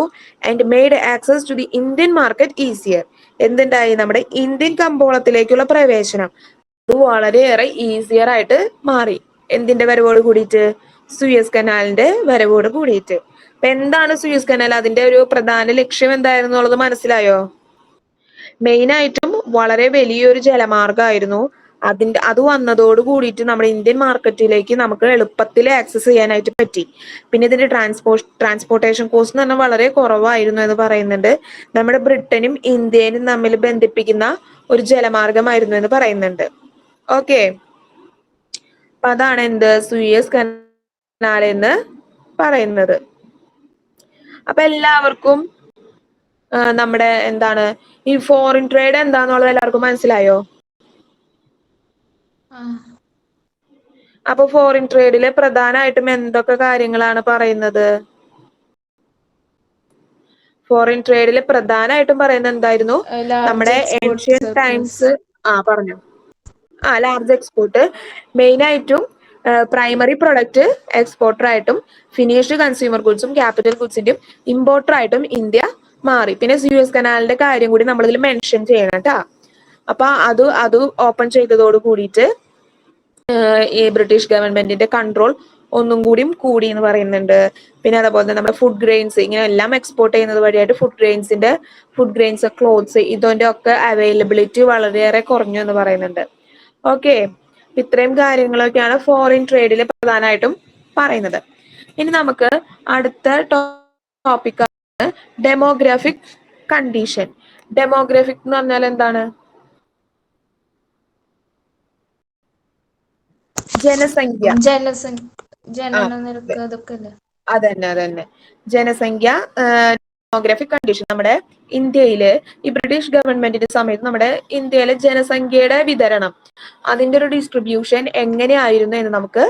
And made access to the Indian market easier. എന്തുണ്ടായി? നമ്മുടെ ഇന്ത്യൻ കമ്പോളത്തിലേക്കുള്ള പ്രവേശനം അത് വളരെയേറെ ഈസിയർ ആയിട്ട് മാറി. എന്തിന്റെ വരവോട് കൂടിയിട്ട്? സൂയസ് കനാലിന്റെ വരവോട് കൂടിയിട്ട്. അപ്പൊ എന്താണ് സൂയസ് കനാൽ? അതിന്റെ ഒരു പ്രധാന ലക്ഷ്യം എന്തായിരുന്നു എന്നുള്ളത് മനസ്സിലായോ? മെയിൻ ആയിട്ടും വളരെ വലിയൊരു ജലമാർഗമായിരുന്നു. അത് വന്നതോട് കൂടിയിട്ട് നമ്മുടെ ഇന്ത്യൻ മാർക്കറ്റിലേക്ക് നമുക്ക് എളുപ്പത്തിൽ ആക്സസ് ചെയ്യാനായിട്ട് പറ്റി. പിന്നെ ഇതിന്റെ ട്രാൻസ്പോർട്ടേഷൻ കോസ്റ്റ് എന്ന് പറഞ്ഞാൽ വളരെ കുറവായിരുന്നു എന്ന് പറയുന്നുണ്ട്. നമ്മുടെ ബ്രിട്ടനും ഇന്ത്യനും തമ്മിൽ ബന്ധിപ്പിക്കുന്ന ഒരു ജലമാർഗമായിരുന്നു എന്ന് പറയുന്നുണ്ട്. ഓക്കെ, അപ്പൊ അതാണ് എന്ത് സൂയസ് കനാൽ എന്ന് പറയുന്നത്. അപ്പൊ എല്ലാവർക്കും നമ്മുടെ എന്താണ് ഈ ഫോറിൻ ട്രേഡ് എന്താന്നുള്ളത് എല്ലാവർക്കും മനസ്സിലായോ? അപ്പൊ ഫോറിൻ ട്രേഡില് പ്രധാനമായിട്ടും എന്തൊക്കെ കാര്യങ്ങളാണ് പറയുന്നത്? ഫോറിൻ ട്രേഡില് പ്രധാനമായിട്ടും പറയുന്നത് എന്തായിരുന്നു? നമ്മുടെ ഏൻഷ്യൻ ടൈംസ് പറഞ്ഞു. ലാർജ് എക്സ്പോർട്ട്, മെയിൻ ആയിട്ടും പ്രൈമറി പ്രൊഡക്റ്റ് എക്സ്പോർട്ടർ ആയിട്ടും ഫിനിഷ്ഡ് കൺസ്യൂമർ ഗുഡ്സും ക്യാപിറ്റൽ ഗുഡ്സിന്റെയും ഇമ്പോർട്ടർ ആയിട്ടും ഇന്ത്യ മാറി. പിന്നെ സൂയസ് കനാലിന്റെ കാര്യം കൂടി നമ്മൾ ഇതിൽ മെൻഷൻ ചെയ്യണം കേട്ടാ. അപ്പൊ അത് ഓപ്പൺ ചെയ്തതോട് കൂടിയിട്ട് ഈ ബ്രിട്ടീഷ് ഗവൺമെന്റിന്റെ കൺട്രോൾ ഒന്നും കൂടി എന്ന് പറയുന്നുണ്ട്. പിന്നെ അതുപോലെ തന്നെ നമ്മുടെ ഫുഡ് ഗ്രെയിൻസ് ഇങ്ങനെ എല്ലാം എക്സ്പോർട്ട് ചെയ്യുന്നത് വഴിയായിട്ട് ഫുഡ് ഗ്രെയിൻസ് ക്ലോത്ത്സ് ഇതിന്റെ ഒക്കെ അവൈലബിലിറ്റി വളരെയേറെ കുറഞ്ഞു എന്ന് പറയുന്നുണ്ട്. ഓക്കെ, ഇത്രയും കാര്യങ്ങളൊക്കെയാണ് ഫോറിൻ ട്രേഡിൽ പ്രധാനമായിട്ടും പറയുന്നത്. ഇനി നമുക്ക് അടുത്ത ടോപ്പിക്കാണ് ഡെമോഗ്രാഫിക് കണ്ടീഷൻ. ഡെമോഗ്രാഫിക് എന്ന് പറഞ്ഞാൽ എന്താണ്? ജനസംഖ്യ. ജനന നിരക്ക് അതൊക്കെ അല്ലേ? അതന്നെ ജനസംഖ്യ. ഡെമോഗ്രാഫിക് കണ്ടീഷൻ നമ്മുടെ ഇന്ത്യയില് ഈ ബ്രിട്ടീഷ് ഗവൺമെന്റിന്റെ സമയത്ത് നമ്മുടെ ഇന്ത്യയിലെ ജനസംഖ്യയുടെ വിതരണം, അതിന്റെ ഒരു ഡിസ്ട്രിബ്യൂഷൻ എങ്ങനെയായിരുന്നു എന്ന് നമുക്ക്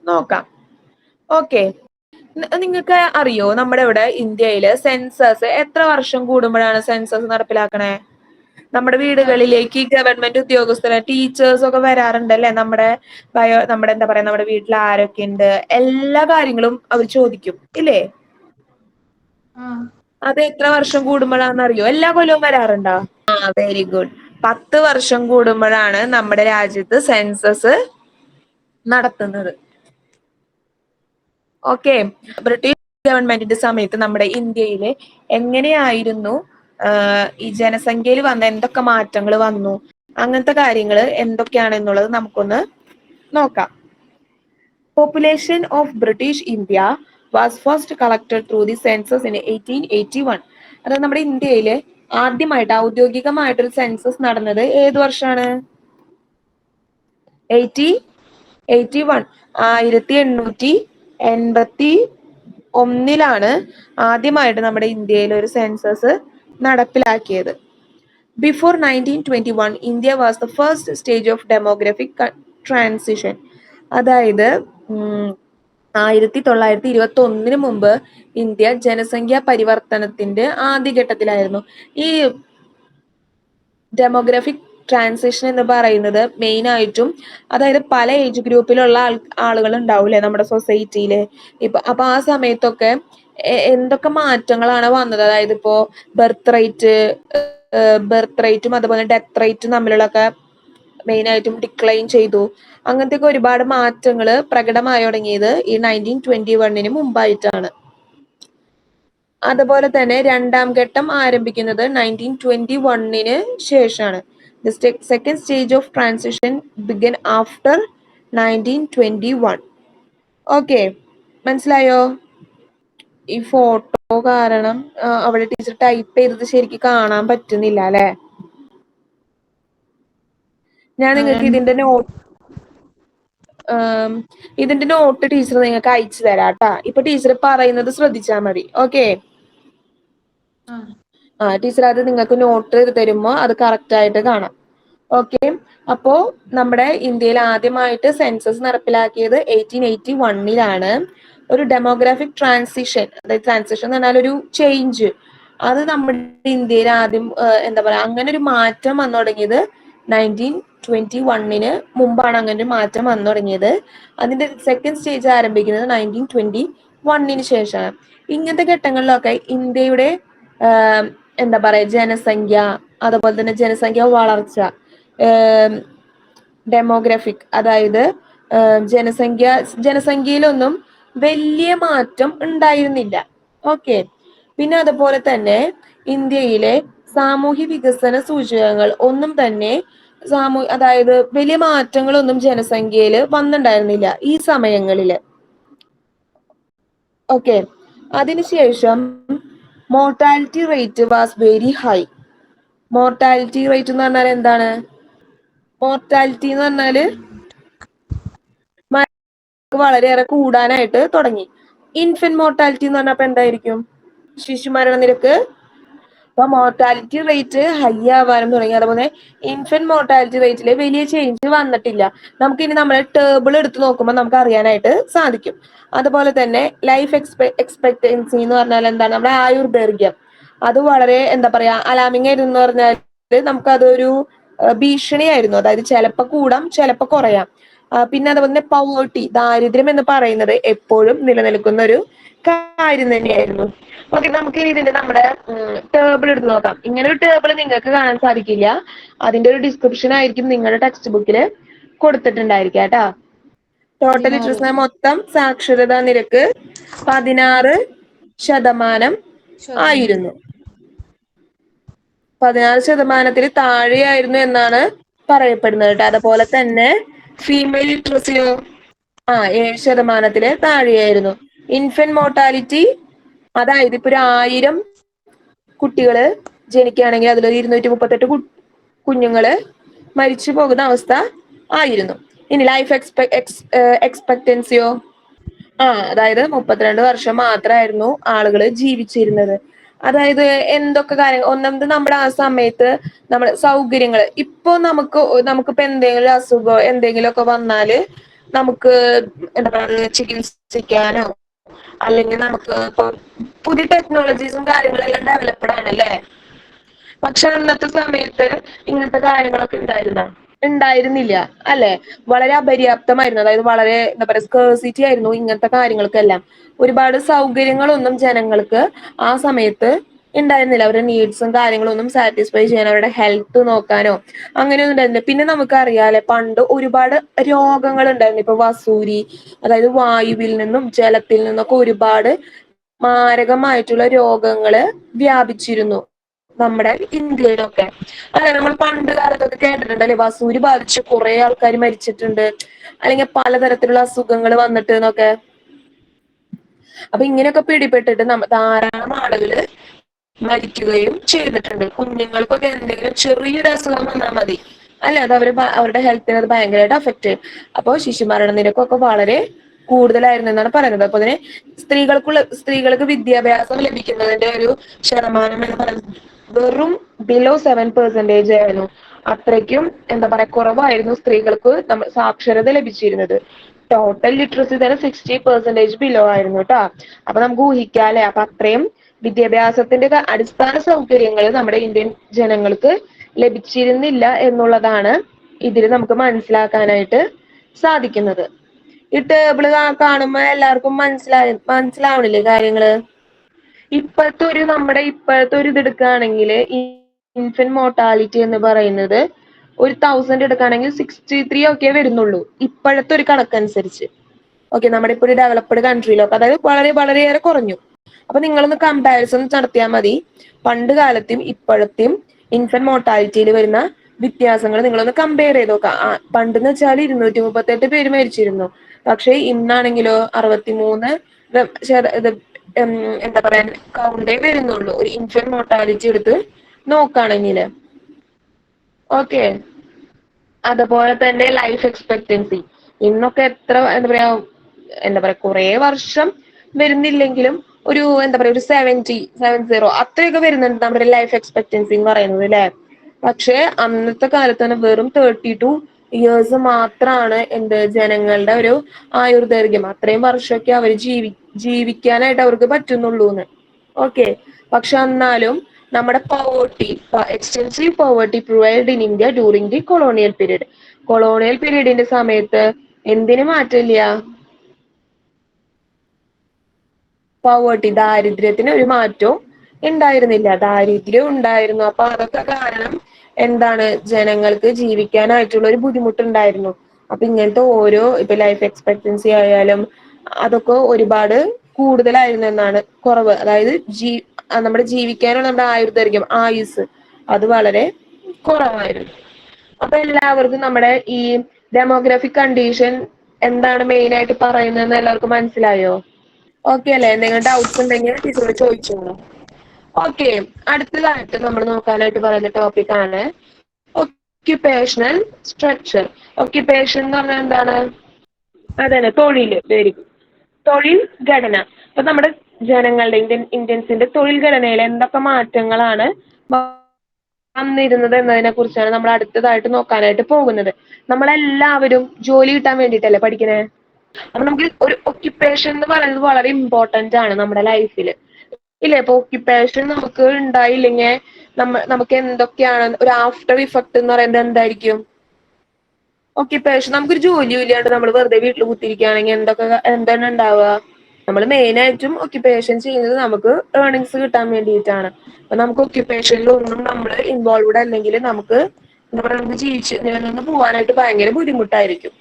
നോക്കാം. ഓക്കെ, നിങ്ങൾക്ക് അറിയോ നമ്മുടെ ഇവിടെ ഇന്ത്യയില് സെൻസസ് എത്ര വർഷം കൂടുമ്പോഴാണ് സെൻസസ് നടപ്പിലാക്കണേ? നമ്മുടെ വീടുകളിലേക്ക് ഗവൺമെന്റ് ഉദ്യോഗസ്ഥരെ, ടീച്ചേഴ്സ് ഒക്കെ വരാറുണ്ട് അല്ലെ? നമ്മുടെ എന്താ പറയാ, നമ്മുടെ വീട്ടിൽ ആരൊക്കെ ഉണ്ട്, എല്ലാ കാര്യങ്ങളും അവർ ചോദിക്കും ഇല്ലേ? അത് എത്ര വർഷം കൂടുമ്പോഴാണെന്ന് അറിയോ? എല്ലാ കൊല്ലവും വരാറുണ്ടോ? Very good. 10 വർഷം കൂടുമ്പോഴാണ് നമ്മുടെ രാജ്യത്ത് സെൻസസ് നടത്തുന്നത്. ഓക്കെ, ബ്രിട്ടീഷ് ഗവൺമെന്റിന്റെ സമയത്ത് നമ്മുടെ ഇന്ത്യയില് എങ്ങനെയായിരുന്നു ഈ ജനസംഖ്യയിൽ വന്ന എന്തൊക്കെ മാറ്റങ്ങൾ വന്നു, അങ്ങനത്തെ കാര്യങ്ങൾ എന്തൊക്കെയാണെന്നുള്ളത് നമുക്കൊന്ന് നോക്കാം. Population of British India was first collected through the census in 1881. അതായത് നമ്മുടെ ഇന്ത്യയില് ആദ്യമായിട്ട് ഔദ്യോഗികമായിട്ടൊരു സെൻസസ് നടന്നത് ഏത് വർഷമാണ്? 1881. 1881 ആദ്യമായിട്ട് നമ്മുടെ ഇന്ത്യയിൽ ഒരു സെൻസസ് നടപ്പിലാക്കിയത്. Before 1921 India was the first stage of demographic transition. അതായത് 1921 മുമ്പ് ഇന്ത്യ ജനസംഖ്യാ പരിവർത്തനത്തിന്റെ ആദ്യഘട്ടത്തിലായിരുന്നു. ഈ ഡെമോഗ്രാഫിക് ട്രാൻസിഷൻ എന്ന് പറയുന്നത് മെയിൻ ആയിട്ടും, അതായത് പല ഏജ് ഗ്രൂപ്പിലുള്ള ആളുകൾ ഉണ്ടാവൂലേ നമ്മുടെ സൊസൈറ്റിയില്. അപ്പൊ ആ സമയത്തൊക്കെ എന്തൊക്കെ മാറ്റങ്ങളാണ് വന്നത്? അതായത് ഇപ്പോ ബർത്ത് റേറ്റും അതുപോലെ ഡെത്ത് റേറ്റും തമ്മിലുള്ളൊക്കെ മെയിൻ ആയിട്ടും ഡിക്ലൈൻ ചെയ്തു. അങ്ങനത്തെ ഒക്കെ ഒരുപാട് മാറ്റങ്ങൾ പ്രകടമായി തുടങ്ങിയത് ഈ 1921 മുമ്പായിട്ടാണ്. അതുപോലെ തന്നെ രണ്ടാം ഘട്ടം ആരംഭിക്കുന്നത് 1921 ശേഷമാണ്. The second stage of transition began after 1921. Okay, മനസ്സിലായോ? ഈ ഫോട്ടോ കാരണം അവിടെ ടീച്ചർ ടൈപ്പ് ചെയ്തത് ശരിക്കും കാണാൻ പറ്റുന്നില്ല അല്ലെ? ഞാൻ നിങ്ങൾക്ക് ഇതിന്റെ നോട്ട് ടീച്ചർ നിങ്ങൾക്ക് അയച്ചു തരാം കേട്ടാ. ഇപ്പൊ ടീച്ചർ പറയുന്നത് ശ്രദ്ധിച്ചാൽ മതി. ഓക്കെ, ടീച്ചർ അത് നിങ്ങൾക്ക് നോട്ട് തരുമ്പോ അത് കറക്റ്റ് ആയിട്ട് കാണാം. ഓക്കെ, അപ്പോ നമ്മുടെ ഇന്ത്യയിൽ ആദ്യമായിട്ട് സെൻസസ് നടപ്പിലാക്കിയത് 1881 ഒരു ഡെമോഗ്രാഫിക് ട്രാൻസിഷൻ, അതായത് ട്രാൻസിഷൻ എന്ന് പറഞ്ഞാൽ ഒരു ചേഞ്ച്, അത് നമ്മുടെ ഇന്ത്യയിൽ ആദ്യം എന്താ പറയാ, അങ്ങനെ ഒരു മാറ്റം വന്നു തുടങ്ങിയത് 1921 മുമ്പാണ്. അങ്ങനെ ഒരു മാറ്റം വന്നു തുടങ്ങിയത്. അതിന്റെ സെക്കൻഡ് സ്റ്റേജ് ആരംഭിക്കുന്നത് 1921 ശേഷമാണ്. ഇങ്ങനത്തെ ഘട്ടങ്ങളിലൊക്കെ ഇന്ത്യയുടെ എന്താ പറയാ, ജനസംഖ്യ, അതുപോലെ തന്നെ ജനസംഖ്യ വളർച്ച, ഡെമോഗ്രാഫിക്, അതായത് ജനസംഖ്യയിലൊന്നും വലിയ മാറ്റം ഉണ്ടായിരുന്നില്ല. ഓക്കെ, പിന്നെ അതുപോലെ തന്നെ ഇന്ത്യയിലെ സാമൂഹ്യ വികസന സൂചകങ്ങൾ ഒന്നും തന്നെ അതായത് വലിയ മാറ്റങ്ങളൊന്നും ജനസംഖ്യയിൽ വന്നിട്ടുണ്ടായിരുന്നില്ല ഈ സമയങ്ങളില്. ഓക്കെ, അതിനുശേഷം mortality rate was very high. Mortality rate എന്ന് പറഞ്ഞാൽ എന്താണ്? മോർട്ടാലിറ്റി എന്ന് പറഞ്ഞാല് വളരെയേറെ കൂടാനായിട്ട് തുടങ്ങി. ഇൻഫന്റ് മോർട്ടാലിറ്റി എന്ന് പറഞ്ഞപ്പോ എന്തായിരിക്കും? ശിശുമരണ നിരക്ക്. അപ്പൊ മോർട്ടാലിറ്റി റേറ്റ് ഹൈ ആവാനും തുടങ്ങി. അതുപോലെ ഇൻഫന്റ് മോർട്ടാലിറ്റി റേറ്റില് വലിയ ചേഞ്ച് വന്നിട്ടില്ല. നമുക്കിനി നമ്മളെ ടേബിൾ എടുത്ത് നോക്കുമ്പോൾ നമുക്ക് അറിയാനായിട്ട് സാധിക്കും. അതുപോലെ തന്നെ ലൈഫ് എക്സ്പെക്ടൻസി എന്ന് പറഞ്ഞാൽ എന്താണ്? നമ്മുടെ ആയുർദൈർഘ്യം, അത് വളരെ എന്താ പറയാ, അലാമിങ് ആയിരുന്നു എന്ന് പറഞ്ഞാൽ നമുക്കതൊരു ഭീഷണിയായിരുന്നു. അതായത് ചിലപ്പോ കൂടാം, ചിലപ്പോ കുറയാം. പിന്നെ അതുപോലെ തന്നെ പവേർട്ടി, ദാരിദ്ര്യം എന്ന് പറയുന്നത് എപ്പോഴും നിലനിൽക്കുന്ന ഒരു കാര്യം തന്നെയായിരുന്നു. ഓക്കെ, നമുക്ക് ഇതിന്റെ നമ്മുടെ ടേബിൾ എടുത്ത് നോക്കാം. ഇങ്ങനെ ഒരു ടേബിൾ നിങ്ങൾക്ക് കാണാൻ സാധിക്കില്ല. അതിന്റെ ഒരു ഡിസ്ക്രിപ്ഷൻ ആയിരിക്കും നിങ്ങളുടെ ടെക്സ്റ്റ് ബുക്കിൽ കൊടുത്തിട്ടുണ്ടായിരിക്കാം കേട്ടാ. ടോട്ടൽ ലിറ്ററസി മൊത്തം സാക്ഷരതാ നിരക്ക് 16% ആയിരുന്നു. 16% താഴെയായിരുന്നു എന്നാണ് പറയപ്പെടുന്നത് കേട്ടോ. അതുപോലെ തന്നെ ഫീമെയിൽ ലിറ്ററസിയോ 7% താഴെയായിരുന്നു. ഇൻഫന്റ് മോർട്ടാലിറ്റി, അതായത് ഇപ്പൊ 1,000 കുട്ടികള് ജനിക്കുകയാണെങ്കിൽ അതിലൊരു 238 കുഞ്ഞുങ്ങള് മരിച്ചു പോകുന്ന അവസ്ഥ ആയിരുന്നു. ഇനി ലൈഫ് എക്സ്പെക്ടൻസിയോ അതായത് 32 വർഷം മാത്രമായിരുന്നു ആളുകൾ ജീവിച്ചിരുന്നത്. അതായത് എന്തൊക്കെ കാര്യങ്ങൾ, ഒന്നാമത് നമ്മുടെ ആ സമയത്ത് നമ്മുടെ സൗകര്യങ്ങൾ, ഇപ്പൊ നമുക്കിപ്പോ എന്തെങ്കിലും അസുഖമോ എന്തെങ്കിലും ഒക്കെ വന്നാല് നമുക്ക് എന്താ പറയുക ചികിത്സിക്കാനോ അല്ലെങ്കിൽ നമുക്ക് ഇപ്പൊ പുതിയ ടെക്നോളജീസും കാര്യങ്ങളെല്ലാം ഡെവലപ്ഡ് ആണല്ലേ. പക്ഷെ അന്നത്തെ സമയത്ത് ഇങ്ങനത്തെ കാര്യങ്ങളൊക്കെ ഉണ്ടായിരുന്നില്ല അല്ലെ. വളരെ അപര്യാപ്തമായിരുന്നു. അതായത് വളരെ എന്താ പറയുക സ്കേഴ്സിറ്റി ആയിരുന്നു ഇങ്ങനത്തെ കാര്യങ്ങൾക്കെല്ലാം. ഒരുപാട് സൗകര്യങ്ങളൊന്നും ജനങ്ങൾക്ക് ആ സമയത്ത് ഉണ്ടായിരുന്നില്ല. അവരുടെ നീഡ്സും കാര്യങ്ങളും ഒന്നും സാറ്റിസ്ഫൈ ചെയ്യാൻ, അവരുടെ ഹെൽത്ത് നോക്കാനോ അങ്ങനെയൊന്നും ഉണ്ടായിരുന്നില്ല. പിന്നെ നമുക്കറിയാലേ പണ്ട് ഒരുപാട് രോഗങ്ങൾ ഉണ്ടായിരുന്നു. ഇപ്പൊ വസൂരി, അതായത് വായുവിൽ നിന്നും ജലത്തിൽ നിന്നൊക്കെ ഒരുപാട് മാരകമായിട്ടുള്ള രോഗങ്ങള് വ്യാപിച്ചിരുന്നു നമ്മുടെ ഇന്ത്യയിലൊക്കെ. അല്ലെ, നമ്മൾ പണ്ട് കാലത്തൊക്കെ കേട്ടിട്ടുണ്ടല്ലേ വസൂരി ബാധിച്ച് കുറെ ആൾക്കാർ മരിച്ചിട്ടുണ്ട്, അല്ലെങ്കിൽ പലതരത്തിലുള്ള അസുഖങ്ങൾ വന്നിട്ട് എന്നൊക്കെ. അപ്പൊ ഇങ്ങനെയൊക്കെ പിടിപെട്ടിട്ട് ധാരാളം ആളുകള് മരിക്കുകയും ചെയ്തിട്ടുണ്ട്. കുഞ്ഞുങ്ങൾക്കൊക്കെ എന്തെങ്കിലും ചെറിയൊരു അസുഖം വന്നാൽ മതി അല്ലെ, അത് അവരുടെ ഹെൽത്തിനെ അത് ഭയങ്കരമായിട്ട് അഫക്ട് ചെയ്യും. അപ്പോൾ ശിശുമരണ നിരക്കൊക്കെ വളരെ കൂടുതലായിരുന്നു എന്നാണ് പറയുന്നത്. അപ്പൊ അതിന് സ്ത്രീകൾക്ക് വിദ്യാഭ്യാസം ലഭിക്കുന്നതിന്റെ ഒരു ശതമാനം എന്ന് പറയുന്നത് വെറും ബിലോ 7% ആയിരുന്നു. അത്രയ്ക്കും എന്താ പറയാ കുറവായിരുന്നു സ്ത്രീകൾക്ക് സാക്ഷരത ലഭിച്ചിരുന്നത്. ടോട്ടൽ ലിറ്ററസി തന്നെ 60% ബിലോ ആയിരുന്നു കേട്ടോ. അപ്പൊ നമുക്ക് ഊഹിക്കാല്ലേ, അപ്പൊ അത്രയും വിദ്യാഭ്യാസത്തിന്റെ അടിസ്ഥാന സൗകര്യങ്ങൾ നമ്മുടെ ഇന്ത്യൻ ജനങ്ങൾക്ക് ലഭിച്ചിരുന്നില്ല എന്നുള്ളതാണ് ഇതിൽ നമുക്ക് മനസ്സിലാക്കാനായിട്ട് സാധിക്കുന്നത്. ഈ ടേബിള് കാണുമ്പോ എല്ലാവർക്കും മനസ്സിലാവണില്ലേ കാര്യങ്ങള്. ഇപ്പോഴത്തെ ഒരു ഇത് എടുക്കുകയാണെങ്കിൽ ഇൻഫന്റ് മോർട്ടാലിറ്റി എന്ന് പറയുന്നത് ഒരു 1000 എടുക്കുകയാണെങ്കിൽ 63 ഒക്കെ വരുന്നുള്ളൂ ഇപ്പോഴത്തെ ഒരു കണക്കനുസരിച്ച്. നമ്മുടെ ഇപ്പൊ ഒരു ഡെവലപ്ഡ് കൺട്രിയിലൊക്കെ അതായത് വളരെയേറെ കുറഞ്ഞു. അപ്പൊ നിങ്ങളൊന്ന് കമ്പാരിസൺ നടത്തിയാൽ മതി. പണ്ട് കാലത്തെയും ഇപ്പോഴത്തെയും ഇൻഫന്റ് മോർട്ടാലിറ്റിയിൽ വരുന്ന വ്യത്യാസങ്ങൾ നിങ്ങളൊന്ന് കമ്പയർ ചെയ്ത് നോക്കാം. പണ്ടെന്ന് വെച്ചാൽ 238 പേര് മരിച്ചിരുന്നു. പക്ഷെ ഇന്നാണെങ്കിലോ 63 എന്താ പറയാ കൗണ്ടേ വരുന്നുള്ളൂ ഒരു ഇൻഫന്റ് മോർട്ടാലിറ്റി എടുത്ത് നോക്കുകയാണെങ്കിൽ. ഓക്കെ, അതുപോലെ തന്നെ ലൈഫ് എക്സ്പെക്ടൻസി ഇന്നൊക്കെ എന്താ പറയാ കുറെ വർഷം വരുന്നില്ലെങ്കിലും ഒരു ഒരു 70 അത്രയൊക്കെ വരുന്നുണ്ട് നമ്മുടെ ലൈഫ് എക്സ്പെക്ടൻസി എന്ന് പറയുന്നത് അല്ലെ. പക്ഷെ അന്നത്തെ കാലത്ത് തന്നെ വെറും 32 ഇയേഴ്സ് മാത്രമാണ് ജനങ്ങളുടെ ഒരു ആയുർദൈർഘ്യം. അത്രയും വർഷമൊക്കെ അവർ ജീവിക്കാനായിട്ട് അവർക്ക് പറ്റുന്നുള്ളൂന്ന്. ഓക്കെ, പക്ഷെ എന്നാലും നമ്മുടെ extensive poverty prevailed in India during the colonial period. Colonial പീരീഡിന്റെ സമയത്ത് എന്തിനു മാറ്റമില്ല, ദാരിദ്ര്യത്തിന് ഒരു മാറ്റവും ഉണ്ടായിരുന്നില്ല. ദാരിദ്ര്യം ഉണ്ടായിരുന്നു. അപ്പൊ അതൊക്കെ കാരണം ജനങ്ങൾക്ക് ജീവിക്കാനായിട്ടുള്ള ഒരു ബുദ്ധിമുട്ടുണ്ടായിരുന്നു. അപ്പൊ ഇങ്ങനത്തെ ഇപ്പൊ ലൈഫ് എക്സ്പെക്ടൻസി ആയാലും അതൊക്കെ ഒരുപാട് കൂടുതലായിരുന്നു എന്നാണ് കുറവ്. അതായത് നമ്മുടെ ജീവിക്കാനുള്ള നമ്മുടെ ആയുർദൈർഘ്യം ആയുസ് അത് വളരെ കുറവായിരുന്നു. അപ്പൊ എല്ലാവർക്കും നമ്മുടെ ഈ ഡെമോഗ്രാഫിക് കണ്ടീഷൻ എന്താണ് മെയിൻ ആയിട്ട് പറയുന്നതെന്ന് എല്ലാവർക്കും മനസ്സിലായോ? ഓക്കെ അല്ലെ? എന്തെങ്കിലും ഡൗട്ട്സ് ഉണ്ടെങ്കിൽ ടീച്ചറോട് ചോദിച്ചോളൂ. ഓക്കെ, അടുത്തതായിട്ട് നമ്മൾ നോക്കാനായിട്ട് പറയുന്ന ടോപ്പിക് ആണ് ഒക്യുപേഷണൽ സ്ട്രക്ചർ. ഒക്യുപേഷൻ എന്ന് പറഞ്ഞാൽ എന്താണ്? അതന്നെ, തൊഴില്. വെരി ഗുഡ്, തൊഴിൽ ഘടന. അപ്പൊ നമ്മുടെ ഇന്ത്യൻസിന്റെ തൊഴിൽ ഘടനയിൽ എന്തൊക്കെ മാറ്റങ്ങളാണ് വന്നിരുന്നത് എന്നതിനെ കുറിച്ചാണ് നമ്മൾ അടുത്തതായിട്ട് നോക്കാനായിട്ട് പോകുന്നത്. നമ്മളെല്ലാവരും ജോലി കിട്ടാൻ വേണ്ടിയിട്ടല്ലേ പഠിക്കണേ. അപ്പൊ നമുക്ക് ഒരു ഒക്യുപ്പേഷൻ എന്ന് പറയുന്നത് വളരെ ഇമ്പോർട്ടന്റ് ആണ് നമ്മുടെ ലൈഫിൽ ഇല്ലേ. ഇപ്പൊ ഒക്യുപ്പേഷൻ നമുക്ക് ഉണ്ടായില്ലെങ്കിൽ നമുക്ക് എന്തൊക്കെയാണ് ഒരു ആഫ്റ്റർ ഇഫക്ട് എന്ന് പറയുന്നത് എന്തായിരിക്കും? ഒക്യുപ്പേഷൻ, നമുക്കൊരു ജോലിയും ഇല്ലാണ്ട് നമ്മൾ വെറുതെ വീട്ടിൽ കുത്തിരിക്കുകയാണെങ്കിൽ എന്താണ് ഉണ്ടാവുക? നമ്മൾ മെയിൻ ആയിട്ടും ഒക്യുപ്പേഷൻ ചെയ്യുന്നത് നമുക്ക് ഏർണിങ്സ് കിട്ടാൻ വേണ്ടിയിട്ടാണ്. അപ്പൊ നമുക്ക് ഒക്യുപ്പേഷനിലൊന്നും നമ്മൾ ഇൻവോൾവ്ഡ് അല്ലെങ്കിൽ നമുക്ക് എന്താ പറയുക നമുക്ക് നിലനിന്ന് പോകാനായിട്ട് ഭയങ്കര ബുദ്ധിമുട്ടായിരിക്കും.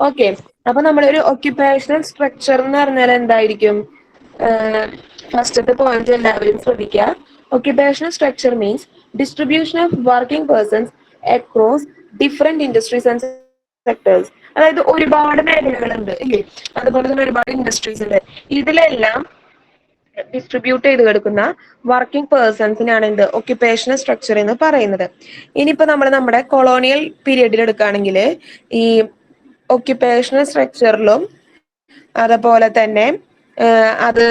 ഓക്കെ, അപ്പൊ നമ്മളൊരു ഒക്യുപ്പേഷണൽ സ്ട്രക്ചർ എന്ന് പറഞ്ഞാൽ എന്തായിരിക്കും? ഫസ്റ്റത്തെ പോയിന്റ് എല്ലാവരും ശ്രദ്ധിക്കുക. Occupational structure means distribution of working persons across different industries and sectors. അതായത് ഒരുപാട് മേഖലകളുണ്ട് ഇല്ലേ, അതുപോലെ തന്നെ ഒരുപാട് ഇൻഡസ്ട്രീസ് ഉണ്ട്. ഇതിലെല്ലാം ഡിസ്ട്രിബ്യൂട്ട് ചെയ്ത് കിടക്കുന്ന വർക്കിംഗ് പേഴ്സൺസിനാണ് എന്ത് ഒക്യുപ്പേഷണൽ സ്ട്രക്ചർ എന്ന് പറയുന്നത്. ഇനിയിപ്പോ നമ്മൾ നമ്മുടെ കൊളോണിയൽ പീരീഡിൽ എടുക്കുകയാണെങ്കിൽ ഈ ഒക്യുപ്പേഷണൽ സ്ട്രക്ചറിലും അതുപോലെ തന്നെ അത്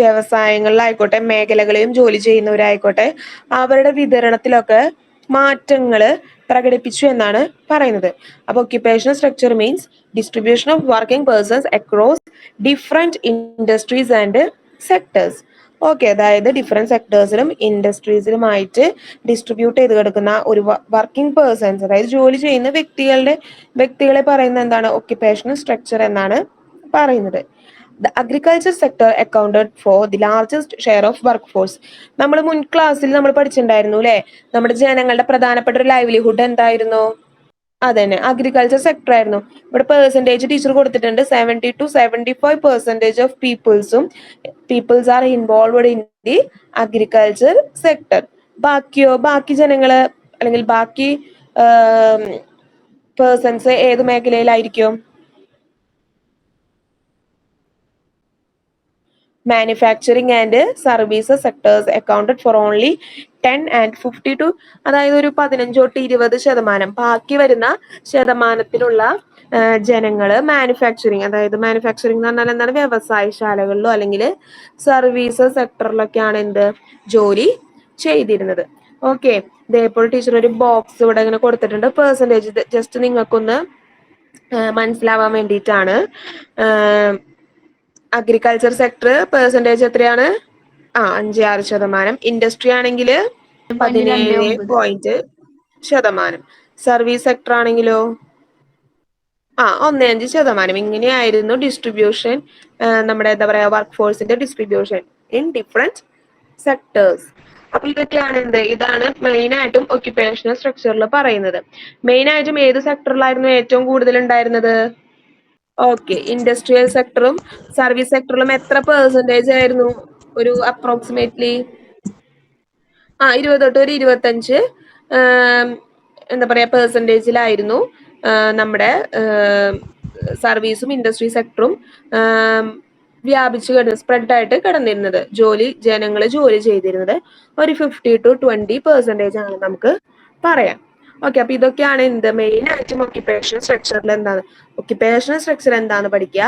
വ്യവസായങ്ങളിലായിക്കോട്ടെ മേഖലകളിലും ജോലി ചെയ്യുന്നവരായിക്കോട്ടെ അവരുടെ വിതരണത്തിലൊക്കെ മാറ്റങ്ങൾ പ്രകടിപ്പിച്ചു എന്നാണ് പറയുന്നത്. അപ്പൊ occupational structure means distribution of working persons across different industries and sectors. Okay, അതായത് ഡിഫറെന്റ് സെക്ടേഴ്സിലും ഇൻഡസ്ട്രീസിലുമായിട്ട് ഡിസ്ട്രിബ്യൂട്ട് ചെയ്ത് കിടക്കുന്ന ഒരു വർക്കിംഗ് പേഴ്സൺസ്, അതായത് ജോലി ചെയ്യുന്ന വ്യക്തികളെ പറയുന്നത് എന്താണ് ഒക്യുപ്പേഷണൽ സ്ട്രക്ചർ എന്നാണ് പറയുന്നത്. The agriculture sector accounted for the largest share of work force. നമ്മൾ മുൻ ക്ലാസ്സിൽ നമ്മൾ പഠിച്ചിട്ടുണ്ടായിരുന്നു അല്ലെ, നമ്മുടെ ജനങ്ങളുടെ പ്രധാനപ്പെട്ട ഒരു ലൈവ്ലിഹുഡ് എന്തായിരുന്നു? അതന്നെ അഗ്രികൾച്ചർ സെക്ടർ ആയിരുന്നു. ഇവിടെ പെർസെന്റേജ് ടീച്ചർ കൊടുത്തിട്ടുണ്ട്. 70-75% of peoples are involved in the agriculture sector. ബാക്കി ജനങ്ങള് അല്ലെങ്കിൽ ബാക്കി പേഴ്സൺസ് ഏത് മേഖലയിലായിരിക്കും? Manufacturing and services sectors accounted for only 10 and 52, അതായത് ഒരു 15-20%. ബാക്കി വരുന്ന ശതമാനത്തിലുള്ള ജനങ്ങള് മാനുഫാക്ചറിങ്, അതായത് മാനുഫാക്ചറിങ് എന്ന് പറഞ്ഞാൽ എന്താണ്, വ്യവസായശാലകളിലോ അല്ലെങ്കിൽ സർവീസസ് സെക്ടറിലൊക്കെയാണ് എന്ത് ജോലി ചെയ്തിരുന്നത്. ഓക്കെ, ഇതേപോലെ ടീച്ചർ ഒരു ബോക്സ് ഇവിടെ ഇങ്ങനെ കൊടുത്തിട്ടുണ്ട്. പെർസെന്റേജ് ജസ്റ്റ് നിങ്ങൾക്കൊന്ന് മനസ്സിലാവാൻ വേണ്ടിയിട്ടാണ്. അഗ്രികൾച്ചർ സെക്ടർ പെർസെന്റേജ് എത്രയാണ്? 5-6%. ഇൻഡസ്ട്രി ആണെങ്കിൽ 17%. സർവീസ് സെക്ടർ ആണെങ്കിലോ 1.5%. ഇങ്ങനെയായിരുന്നു ഡിസ്ട്രിബ്യൂഷൻ, നമ്മുടെ എന്താ പറയാ വർക്ക് ഫോഴ്സിന്റെ ഡിസ്ട്രിബ്യൂഷൻ ഇൻ ഡിഫറെന്റ് സെക്ടേഴ്സ്. അപ്പൊ ഇതൊക്കെയാണ് ഇതാണ് മെയിൻ ആയിട്ടും ഒക്യുപ്പേഷണൽ സ്ട്രക്ചറിൽ പറയുന്നത്. മെയിൻ ആയിട്ടും ഏത് സെക്ടറിലായിരുന്നു ഏറ്റവും കൂടുതൽ ഉണ്ടായിരുന്നത്? ഓക്കെ, ഇൻഡസ്ട്രിയൽ സെക്ടറും സർവീസ് സെക്ടറിലും എത്ര പെർസെന്റേജ് ആയിരുന്നു? ഒരു അപ്രോക്സിമേറ്റ്ലി 20-25 എന്താ പറയാ പെർസെന്റേജിലായിരുന്നു നമ്മുടെ സർവീസും ഇൻഡസ്ട്രി സെക്ടറും വ്യാപിച്ചു സ്പ്രെഡ് ആയിട്ട് കിടന്നിരുന്നത്. ജനങ്ങൾ ജോലി ചെയ്തിരുന്നത് ഒരു 50-20% ആണ് നമുക്ക് പറയാം. ഓക്കെ, അപ്പൊ ഇതൊക്കെയാണ് മെയിൻ ആയിട്ടും ഒക്യുപ്പേഷണൽ സ്ട്രക്ചറിൽ ഒക്യുപ്പേഷണൽ സ്ട്രക്ചർ എന്താന്ന് പഠിക്കുക.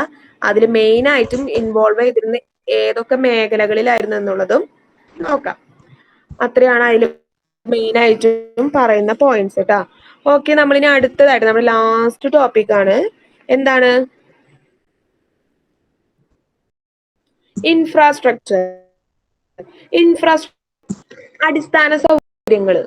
അതിൽ മെയിൻ ആയിട്ടും ഇൻവോൾവ് ചെയ്തിരുന്ന ഏതൊക്കെ മേഖലകളിലായിരുന്നു എന്നുള്ളതും നോക്കാം. അത്രയാണ് അതിൽ മെയിൻ ആയിട്ടും പറയുന്ന പോയിന്റ്സ് കേട്ടാ. ഓക്കെ, നമ്മളിനി അടുത്തതായിട്ട് നമ്മുടെ ലാസ്റ്റ് ടോപ്പിക് ആണ് എന്താണ്? ഇൻഫ്രാസ്ട്രക്ചർ. അടിസ്ഥാന സൗകര്യങ്ങൾ.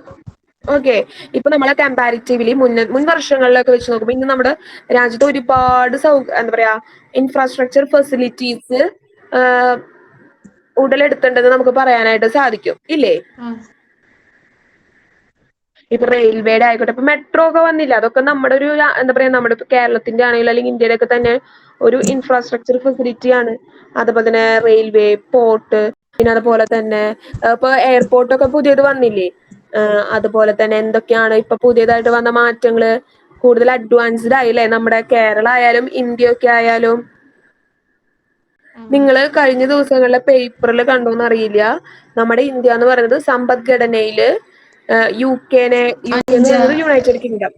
ഓക്കെ, ഇപ്പൊ നമ്മളെ കമ്പാരിറ്റീവ്ലി മുൻ വർഷങ്ങളിലൊക്കെ വെച്ച് നോക്കുമ്പോൾ ഇന്ന് നമ്മുടെ രാജ്യത്ത് ഒരുപാട് എന്താ പറയാ ഇൻഫ്രാസ്ട്രക്ചർ ഫെസിലിറ്റീസ് ഉടലെടുത്തിട്ടുണ്ടെന്ന് നമുക്ക് പറയാനായിട്ട് സാധിക്കും ഇല്ലേ? ഇപ്പൊ റെയിൽവേയുടെ ആയിക്കോട്ടെ, ഇപ്പൊ മെട്രോ ഒക്കെ വന്നില്ല, അതൊക്കെ നമ്മുടെ ഒരു എന്താ പറയാ നമ്മുടെ ഇപ്പൊ കേരളത്തിന്റെ ആണെങ്കിലും അല്ലെങ്കിൽ ഇന്ത്യയുടെ ഒക്കെ തന്നെ ഒരു ഇൻഫ്രാസ്ട്രക്ചർ ഫെസിലിറ്റി ആണ്. അതുപോലെ തന്നെ റെയിൽവേ, പോർട്ട്, പിന്നെ അതുപോലെ തന്നെ ഇപ്പൊ എയർപോർട്ടൊക്കെ പുതിയത് വന്നില്ലേ? അതുപോലെ തന്നെ എന്തൊക്കെയാണ് ഇപ്പൊ പുതിയതായിട്ട് വന്ന മാറ്റങ്ങള്? കൂടുതൽ അഡ്വാൻസ്ഡ് ആയില്ലേ നമ്മുടെ കേരളം ആയാലും ഇന്ത്യയൊക്കെ ആയാലും. നിങ്ങൾ കഴിഞ്ഞ ദിവസങ്ങളിലെ പേപ്പറിൽ കണ്ടോന്ന് അറിയില്ല, നമ്മുടെ ഇന്ത്യ എന്ന് പറയുന്നത് സമ്പദ്ഘടനയില് UK എന്ന് പറയുന്നത് യുണൈറ്റഡ് കിങ്ഡം.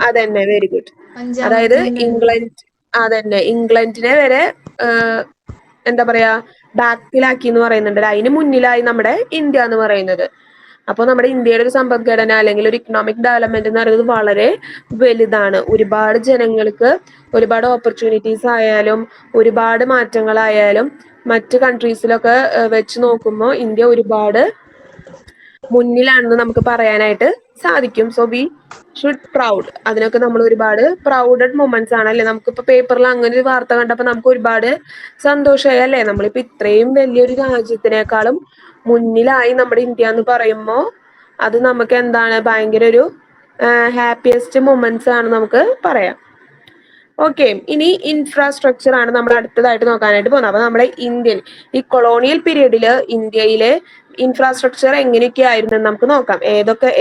അതന്നെ, വെരി ഗുഡ്. അതായത് ഇംഗ്ലണ്ടിനെ വരെ എന്താ പറയാ ബാക്കിലാക്കി എന്ന് പറയുന്നുണ്ട്. അതിന് മുന്നിലായി നമ്മുടെ ഇന്ത്യ എന്ന് പറയുന്നത്. അപ്പൊ നമ്മുടെ ഇന്ത്യയുടെ ഒരു സമ്പദ്ഘടന അല്ലെങ്കിൽ ഒരു ഇക്കണോമിക് ഡെവലപ്മെന്റ് എന്ന് പറയുന്നത് വളരെ വലുതാണ്. ഒരുപാട് ജനങ്ങൾക്ക് ഒരുപാട് ഓപ്പർച്യൂണിറ്റീസ് ആയാലും ഒരുപാട് മാറ്റങ്ങളായാലും മറ്റ് കൺട്രീസിലൊക്കെ വെച്ച് നോക്കുമ്പോൾ ഇന്ത്യ ഒരുപാട് മുന്നിലാണെന്ന് നമുക്ക് പറയാനായിട്ട് സാധിക്കും. So we should proud. അതിനൊക്കെ നമ്മൾ ഒരുപാട് പ്രൗഡഡ് മൊമെന്റ്സ് ആണ് അല്ലെ? നമുക്കിപ്പോ പേപ്പറിൽ അങ്ങനെ ഒരു വാർത്ത കണ്ടപ്പോൾ നമുക്ക് ഒരുപാട് സന്തോഷമായി അല്ലെ? നമ്മളിപ്പോ ഇത്രയും വലിയൊരു രാജ്യത്തിനേക്കാളും മുന്നിലായി നമ്മുടെ ഇന്ത്യ എന്ന് പറയുമ്പോൾ അത് നമുക്ക് എന്താണ് ഭയങ്കര ഒരു ഹാപ്പിയസ്റ്റ് മൊമെന്റ്സ് ആണ് നമുക്ക് പറയാം. ഓക്കെ, ഇനി ഇൻഫ്രാസ്ട്രക്ചർ ആണ് നമ്മൾ അടുത്തതായിട്ട് നോക്കാനായിട്ട് പോകുന്നത്. അപ്പൊ നമ്മുടെ ഈ കൊളോണിയൽ പീരീഡില് ഇന്ത്യയിലെ ഇൻഫ്രാസ്ട്രക്ചർ എങ്ങനെയൊക്കെ ആയിരുന്നു നമുക്ക് നോക്കാം.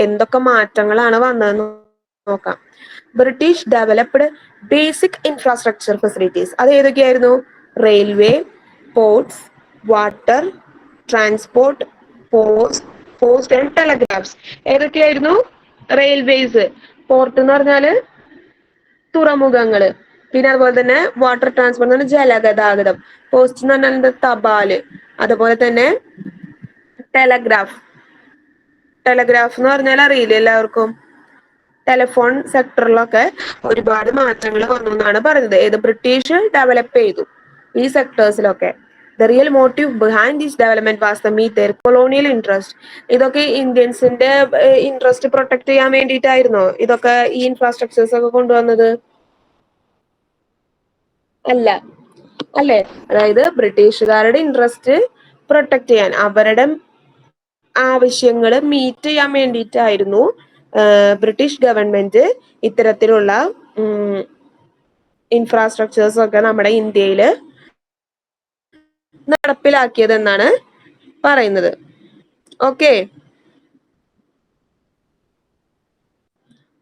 എന്തൊക്കെ മാറ്റങ്ങളാണ് വന്നതെന്ന് നോക്കാം. British developed basic infrastructure facilities. അത് ഏതൊക്കെയായിരുന്നു? Railway, ports, water, transport, post and telegraphs. ഏതൊക്കെയായിരുന്നു? റെയിൽവേസ്, പോർട്ട് എന്ന് പറഞ്ഞാല് തുറമുഖങ്ങള്, പിന്നെ അതുപോലെ തന്നെ വാട്ടർ ട്രാൻസ്പോർട്ട് എന്ന് പറഞ്ഞാൽ ജലഗതാഗതം, പോസ്റ്റ് എന്ന് പറഞ്ഞാൽ തപാല്, അതുപോലെ തന്നെ ടെലഗ്രാഫ്. ടെലഗ്രാഫ് എന്ന് പറഞ്ഞാൽ അറിയില്ലേ എല്ലാവർക്കും? ടെലിഫോൺ സെക്ടറിലൊക്കെ ഒരുപാട് മാറ്റങ്ങൾ വന്നു എന്നാണ് പറയുന്നത്. ഏത് ബ്രിട്ടീഷ് ഡെവലപ്പ് ചെയ്തു ഈ സെക്ടേഴ്സിലൊക്കെ. The real motive behind this development was the meet their colonial interest. ഇതൊക്കെ ഇന്ത്യൻസിന്റെ ഇൻട്രസ്റ്റ് പ്രൊട്ടക്ട് ചെയ്യാൻ വേണ്ടിയിട്ടായിരുന്നോ ഇതൊക്കെ ഈ ഇൻഫ്രാസ്ട്രക്ചേഴ്സ് ഒക്കെ കൊണ്ടുവന്നത്? അല്ല, അല്ലെ? അതായത് ബ്രിട്ടീഷുകാരുടെ ഇൻട്രസ്റ്റ് പ്രൊട്ടക്ട് ചെയ്യാൻ, അവരുടെ ആവശ്യങ്ങൾ മീറ്റ് ചെയ്യാൻ വേണ്ടിയിട്ടായിരുന്നു ബ്രിട്ടീഷ് ഗവൺമെന്റ് ഇത്തരത്തിലുള്ള ഇൻഫ്രാസ്ട്രക്ചേഴ്സ് ഒക്കെ നമ്മുടെ ഇന്ത്യയിൽ നടപ്പിലാക്കിയതെന്നാണ് പറയുന്നത്.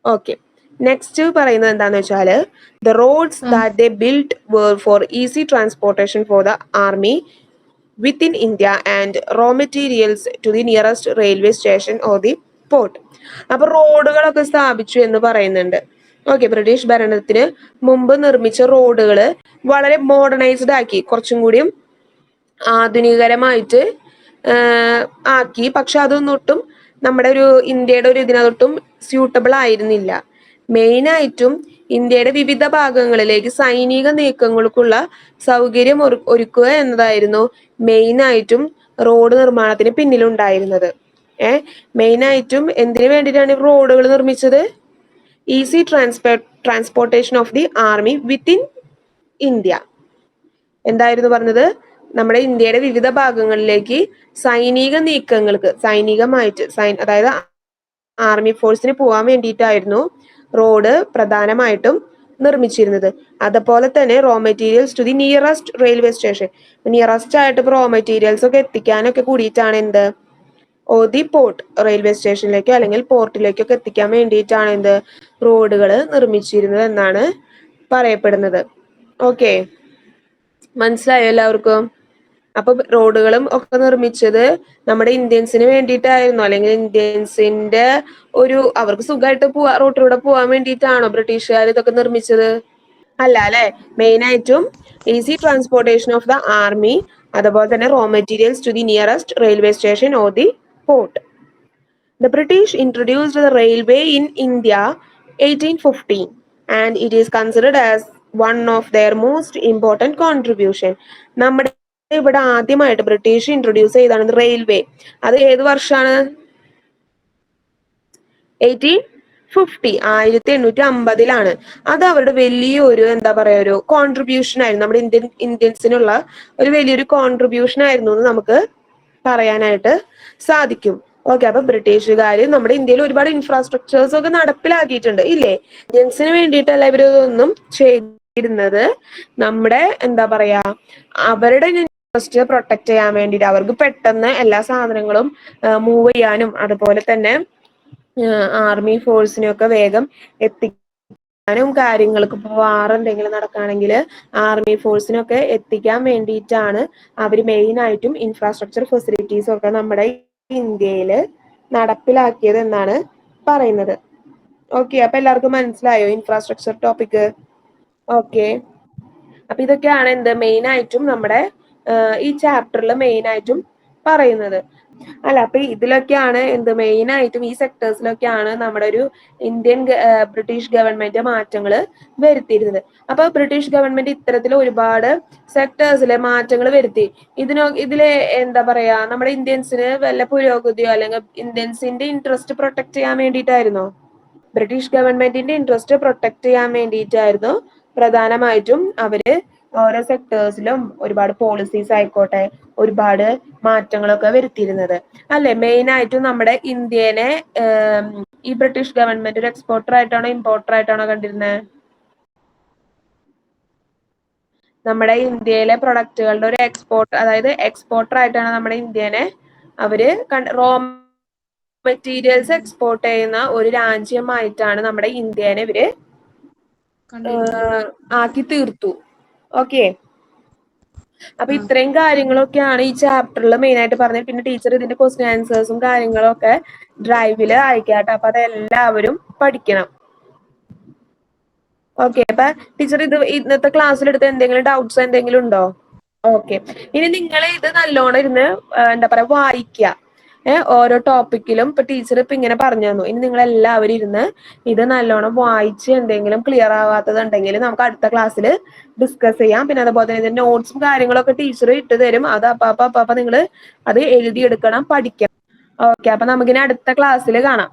ഓക്കെ. നെക്സ്റ്റ് പറയുന്നത് എന്താന്ന് വെച്ചാല് the roads that they built were for easy transportation for the army within India and raw materials to the nearest railway station or the port. അപ്പൊ റോഡുകളൊക്കെ സ്ഥാപിച്ചു എന്ന് പറയുന്നുണ്ട്. ഓക്കെ, ബ്രിട്ടീഷ് ഭരണത്തിന് മുമ്പ് നിർമ്മിച്ച റോഡുകള് വളരെ മോഡേണൈസ്ഡ് ആക്കി, കുറച്ചും കൂടിയും ആധുനികരമായിട്ട് ആക്കി. പക്ഷെ അതൊന്നൊട്ടും നമ്മുടെ ഒരു ഇന്ത്യയുടെ ഒരു ഇതിനൊട്ടും സ്യൂട്ടബിൾ ആയിരുന്നില്ല. മെയിനായിട്ടും ഇന്ത്യയുടെ വിവിധ ഭാഗങ്ങളിലേക്ക് സൈനിക നീക്കങ്ങൾക്കുള്ള സൗകര്യം ഒരുക്കുക എന്നതായിരുന്നു മെയിനായിട്ടും റോഡ് നിർമ്മാണത്തിന് പിന്നിലുണ്ടായിരുന്നത്. മെയിനായിട്ടും എന്തിനു വേണ്ടിയിട്ടാണ് റോഡുകൾ നിർമ്മിച്ചത്? Easy transportation of the army within India. എന്തായിരുന്നു പറഞ്ഞത്? നമ്മുടെ ഇന്ത്യയുടെ വിവിധ ഭാഗങ്ങളിലേക്ക് സൈനിക നീക്കങ്ങൾക്ക്, സൈനികമായിട്ട് അതായത് ആർമി ഫോഴ്സിന് പോകാൻ വേണ്ടിയിട്ടായിരുന്നു റോഡ് പ്രധാനമായിട്ടും നിർമ്മിച്ചിരുന്നത്. അതുപോലെ തന്നെ raw materials to the nearest railway station, nearest ആയിട്ട് റോ മെറ്റീരിയൽസ് ഒക്കെ എത്തിക്കാനൊക്കെ കൂടിയിട്ടാണ് എന്ത് ദി പോർട്ട്, റെയിൽവേ സ്റ്റേഷനിലേക്കോ അല്ലെങ്കിൽ പോർട്ടിലേക്കൊക്കെ എത്തിക്കാൻ വേണ്ടിയിട്ടാണ് എന്ത് റോഡുകൾ നിർമ്മിച്ചിരുന്നത് എന്നാണ് പറയപ്പെടുന്നത്. ഓക്കെ, മനസ്സിലായോ എല്ലാവർക്കും? അപ്പൊ റോഡുകളും ഒക്കെ നിർമ്മിച്ചത് നമ്മുടെ ഇന്ത്യൻസിന് വേണ്ടിയിട്ടായിരുന്നു, അല്ലെങ്കിൽ ഇന്ത്യൻസിന്റെ അവർക്ക് സുഖമായിട്ട് റോട്ടിലൂടെ പോകാൻ വേണ്ടിയിട്ടാണോ ബ്രിട്ടീഷുകാർ ഇതൊക്കെ നിർമ്മിച്ചത്? അല്ല അല്ലെ? മെയിനായിട്ടും easy transportation of the army, അതുപോലെ തന്നെ raw materials to the nearest railway station or the port. The British introduced the railway in India 1815 and it is considered as one of their most important contribution. നമ്മുടെ ഇവിടെ ആദ്യമായിട്ട് British introduce ചെയ്താണ് railway. അത് ഏത് വർഷമാണ്? 1850. അത് അവരുടെ വലിയൊരു എന്താ പറയാ ഒരു കോൺട്രിബ്യൂഷൻ ആയിരുന്നു, നമ്മുടെ ഇന്ത്യൻസിനുള്ള ഒരു വലിയൊരു കോൺട്രിബ്യൂഷൻ ആയിരുന്നു എന്ന് നമുക്ക് പറയാനായിട്ട് സാധിക്കും. ഓക്കെ, അപ്പൊ ബ്രിട്ടീഷുകാര് നമ്മുടെ ഇന്ത്യയിൽ ഒരുപാട് ഇൻഫ്രാസ്ട്രക്ചേഴ്സ് ഒക്കെ നടപ്പിലാക്കിയിട്ടുണ്ട് ഇല്ലേ? ഇന്ത്യൻസിന് വേണ്ടിയിട്ടല്ല ഇവരൊന്നും ചെയ്തിരുന്നത്, നമ്മുടെ എന്താ പറയാ അവരുടെ ഇൻട്രസ്റ്റ് പ്രൊട്ടക്ട് ചെയ്യാൻ വേണ്ടിയിട്ട്, അവർക്ക് പെട്ടെന്ന് എല്ലാ സാധനങ്ങളും മൂവ് ചെയ്യാനും അതുപോലെ തന്നെ ആർമി ഫോഴ്സിനെയൊക്കെ വേഗം എത്തിക്കാനും കാര്യങ്ങൾക്ക്, ഇപ്പോൾ വാർ എന്തെങ്കിലും നടക്കുകയാണെങ്കിൽ ആർമി ഫോഴ്സിനൊക്കെ എത്തിക്കാൻ വേണ്ടിയിട്ടാണ് അവർ മെയിനായിട്ടും ഇൻഫ്രാസ്ട്രക്ചർ ഫെസിലിറ്റീസ് ഒക്കെ നമ്മുടെ ഇന്ത്യയിൽ നടപ്പിലാക്കിയത് എന്നാണ് പറയുന്നത്. ഓക്കെ, അപ്പൊ എല്ലാവർക്കും മനസ്സിലായോ ഇൻഫ്രാസ്ട്രക്ചർ ടോപ്പിക്? ഓക്കെ, അപ്പൊ ഇതൊക്കെയാണ് എന്ത് മെയിനായിട്ടും നമ്മുടെ ഈ ചാപ്റ്ററിൽ മെയിനായിട്ടും പറയുന്നത്. അല്ല, അപ്പൊ ഇതിലൊക്കെയാണ് എന്ത് മെയിനായിട്ടും ഈ സെക്ടേഴ്സിലൊക്കെയാണ് നമ്മുടെ ഒരു ബ്രിട്ടീഷ് ഗവൺമെന്റ് മാറ്റങ്ങൾ വരുത്തിയിരുന്നത്. അപ്പൊ ബ്രിട്ടീഷ് ഗവൺമെന്റ് ഇത്തരത്തിൽ ഒരുപാട് സെക്ടേഴ്സിലെ മാറ്റങ്ങൾ വരുത്തി. ഇതിലെ എന്താ പറയാ നമ്മുടെ ഇന്ത്യൻസിന് വല്ല പുരോഗതിയോ അല്ലെങ്കിൽ ഇന്ത്യൻസിന്റെ ഇൻട്രസ്റ്റ് പ്രൊട്ടക്ട് ചെയ്യാൻ വേണ്ടിയിട്ടായിരുന്നോ? ബ്രിട്ടീഷ് ഗവൺമെന്റിന്റെ ഇൻട്രസ്റ്റ് പ്രൊട്ടക്ട് ചെയ്യാൻ വേണ്ടിയിട്ടായിരുന്നു പ്രധാനമായിട്ടും അവര് ഓരോ സെക്ടേഴ്സിലും ഒരുപാട് പോളിസീസ് ആയിക്കോട്ടെ ഒരുപാട് മാറ്റങ്ങളൊക്കെ വരുത്തിയിരുന്നത് അല്ലെ? മെയിനായിട്ടും നമ്മുടെ ഇന്ത്യനെ ഈ ബ്രിട്ടീഷ് ഗവൺമെന്റ് ഒരു എക്സ്പോർട്ടർ ആയിട്ടാണോ ഇമ്പോർട്ടർ ആയിട്ടാണോ കണ്ടിരുന്നത്? നമ്മുടെ ഇന്ത്യയിലെ പ്രൊഡക്റ്റുകളുടെ ഒരു എക്സ്പോർട്ടർ ആയിട്ടാണ് നമ്മുടെ ഇന്ത്യനെ അവര് റോ മെറ്റീരിയൽസ് എക്സ്പോർട്ട് ചെയ്യുന്ന ഒരു രാജ്യമായിട്ടാണ് നമ്മുടെ ഇന്ത്യനെ ഇവര് ആക്കി തീർത്തു. ഓക്കെ, അപ്പൊ ഇത്രയും കാര്യങ്ങളൊക്കെയാണ് ഈ ചാപ്റ്ററിൽ മെയിൻ ആയിട്ട് പറഞ്ഞത്. പിന്നെ ടീച്ചർ ഇതിന്റെ ക്വസ്റ്റ്യൻ ആൻസേഴ്സും കാര്യങ്ങളൊക്കെ ഡ്രൈവില് അയക്കാട്ടെ, അപ്പൊ അതെല്ലാവരും പഠിക്കണം. ഓക്കെ, അപ്പൊ ടീച്ചർ ഇത് ഇന്നത്തെ ക്ലാസ്സിൽ എടുത്ത് എന്തെങ്കിലും ഡൗട്ട്സ് എന്തെങ്കിലും ഉണ്ടോ? ഓക്കെ, ഇനി നിങ്ങൾ ഇത് നല്ലോണം ഇരുന്ന് എന്താ പറയാ വായിക്കുക. ഓരോ ടോപ്പിക്കിലും ഇപ്പൊ ടീച്ചർ ഇപ്പൊ ഇങ്ങനെ പറഞ്ഞു തന്നു. ഇനി നിങ്ങൾ എല്ലാവരും ഇരുന്ന് ഇത് നല്ലോണം വായിച്ച് എന്തെങ്കിലും ക്ലിയർ ആവാത്തതുണ്ടെങ്കിൽ നമുക്ക് അടുത്ത ക്ലാസ്സിൽ ഡിസ്കസ് ചെയ്യാം. പിന്നെ അതുപോലെ തന്നെ ഇതിന്റെ നോട്ട്സും കാര്യങ്ങളൊക്കെ ടീച്ചർ ഇട്ട് തരും. അത് അപ്പാപ്പ നിങ്ങൾ അത് എഴുതിയെടുക്കണം, പഠിക്കണം. ഓക്കെ, അപ്പൊ നമുക്കിനി അടുത്ത ക്ലാസ്സിൽ കാണാം.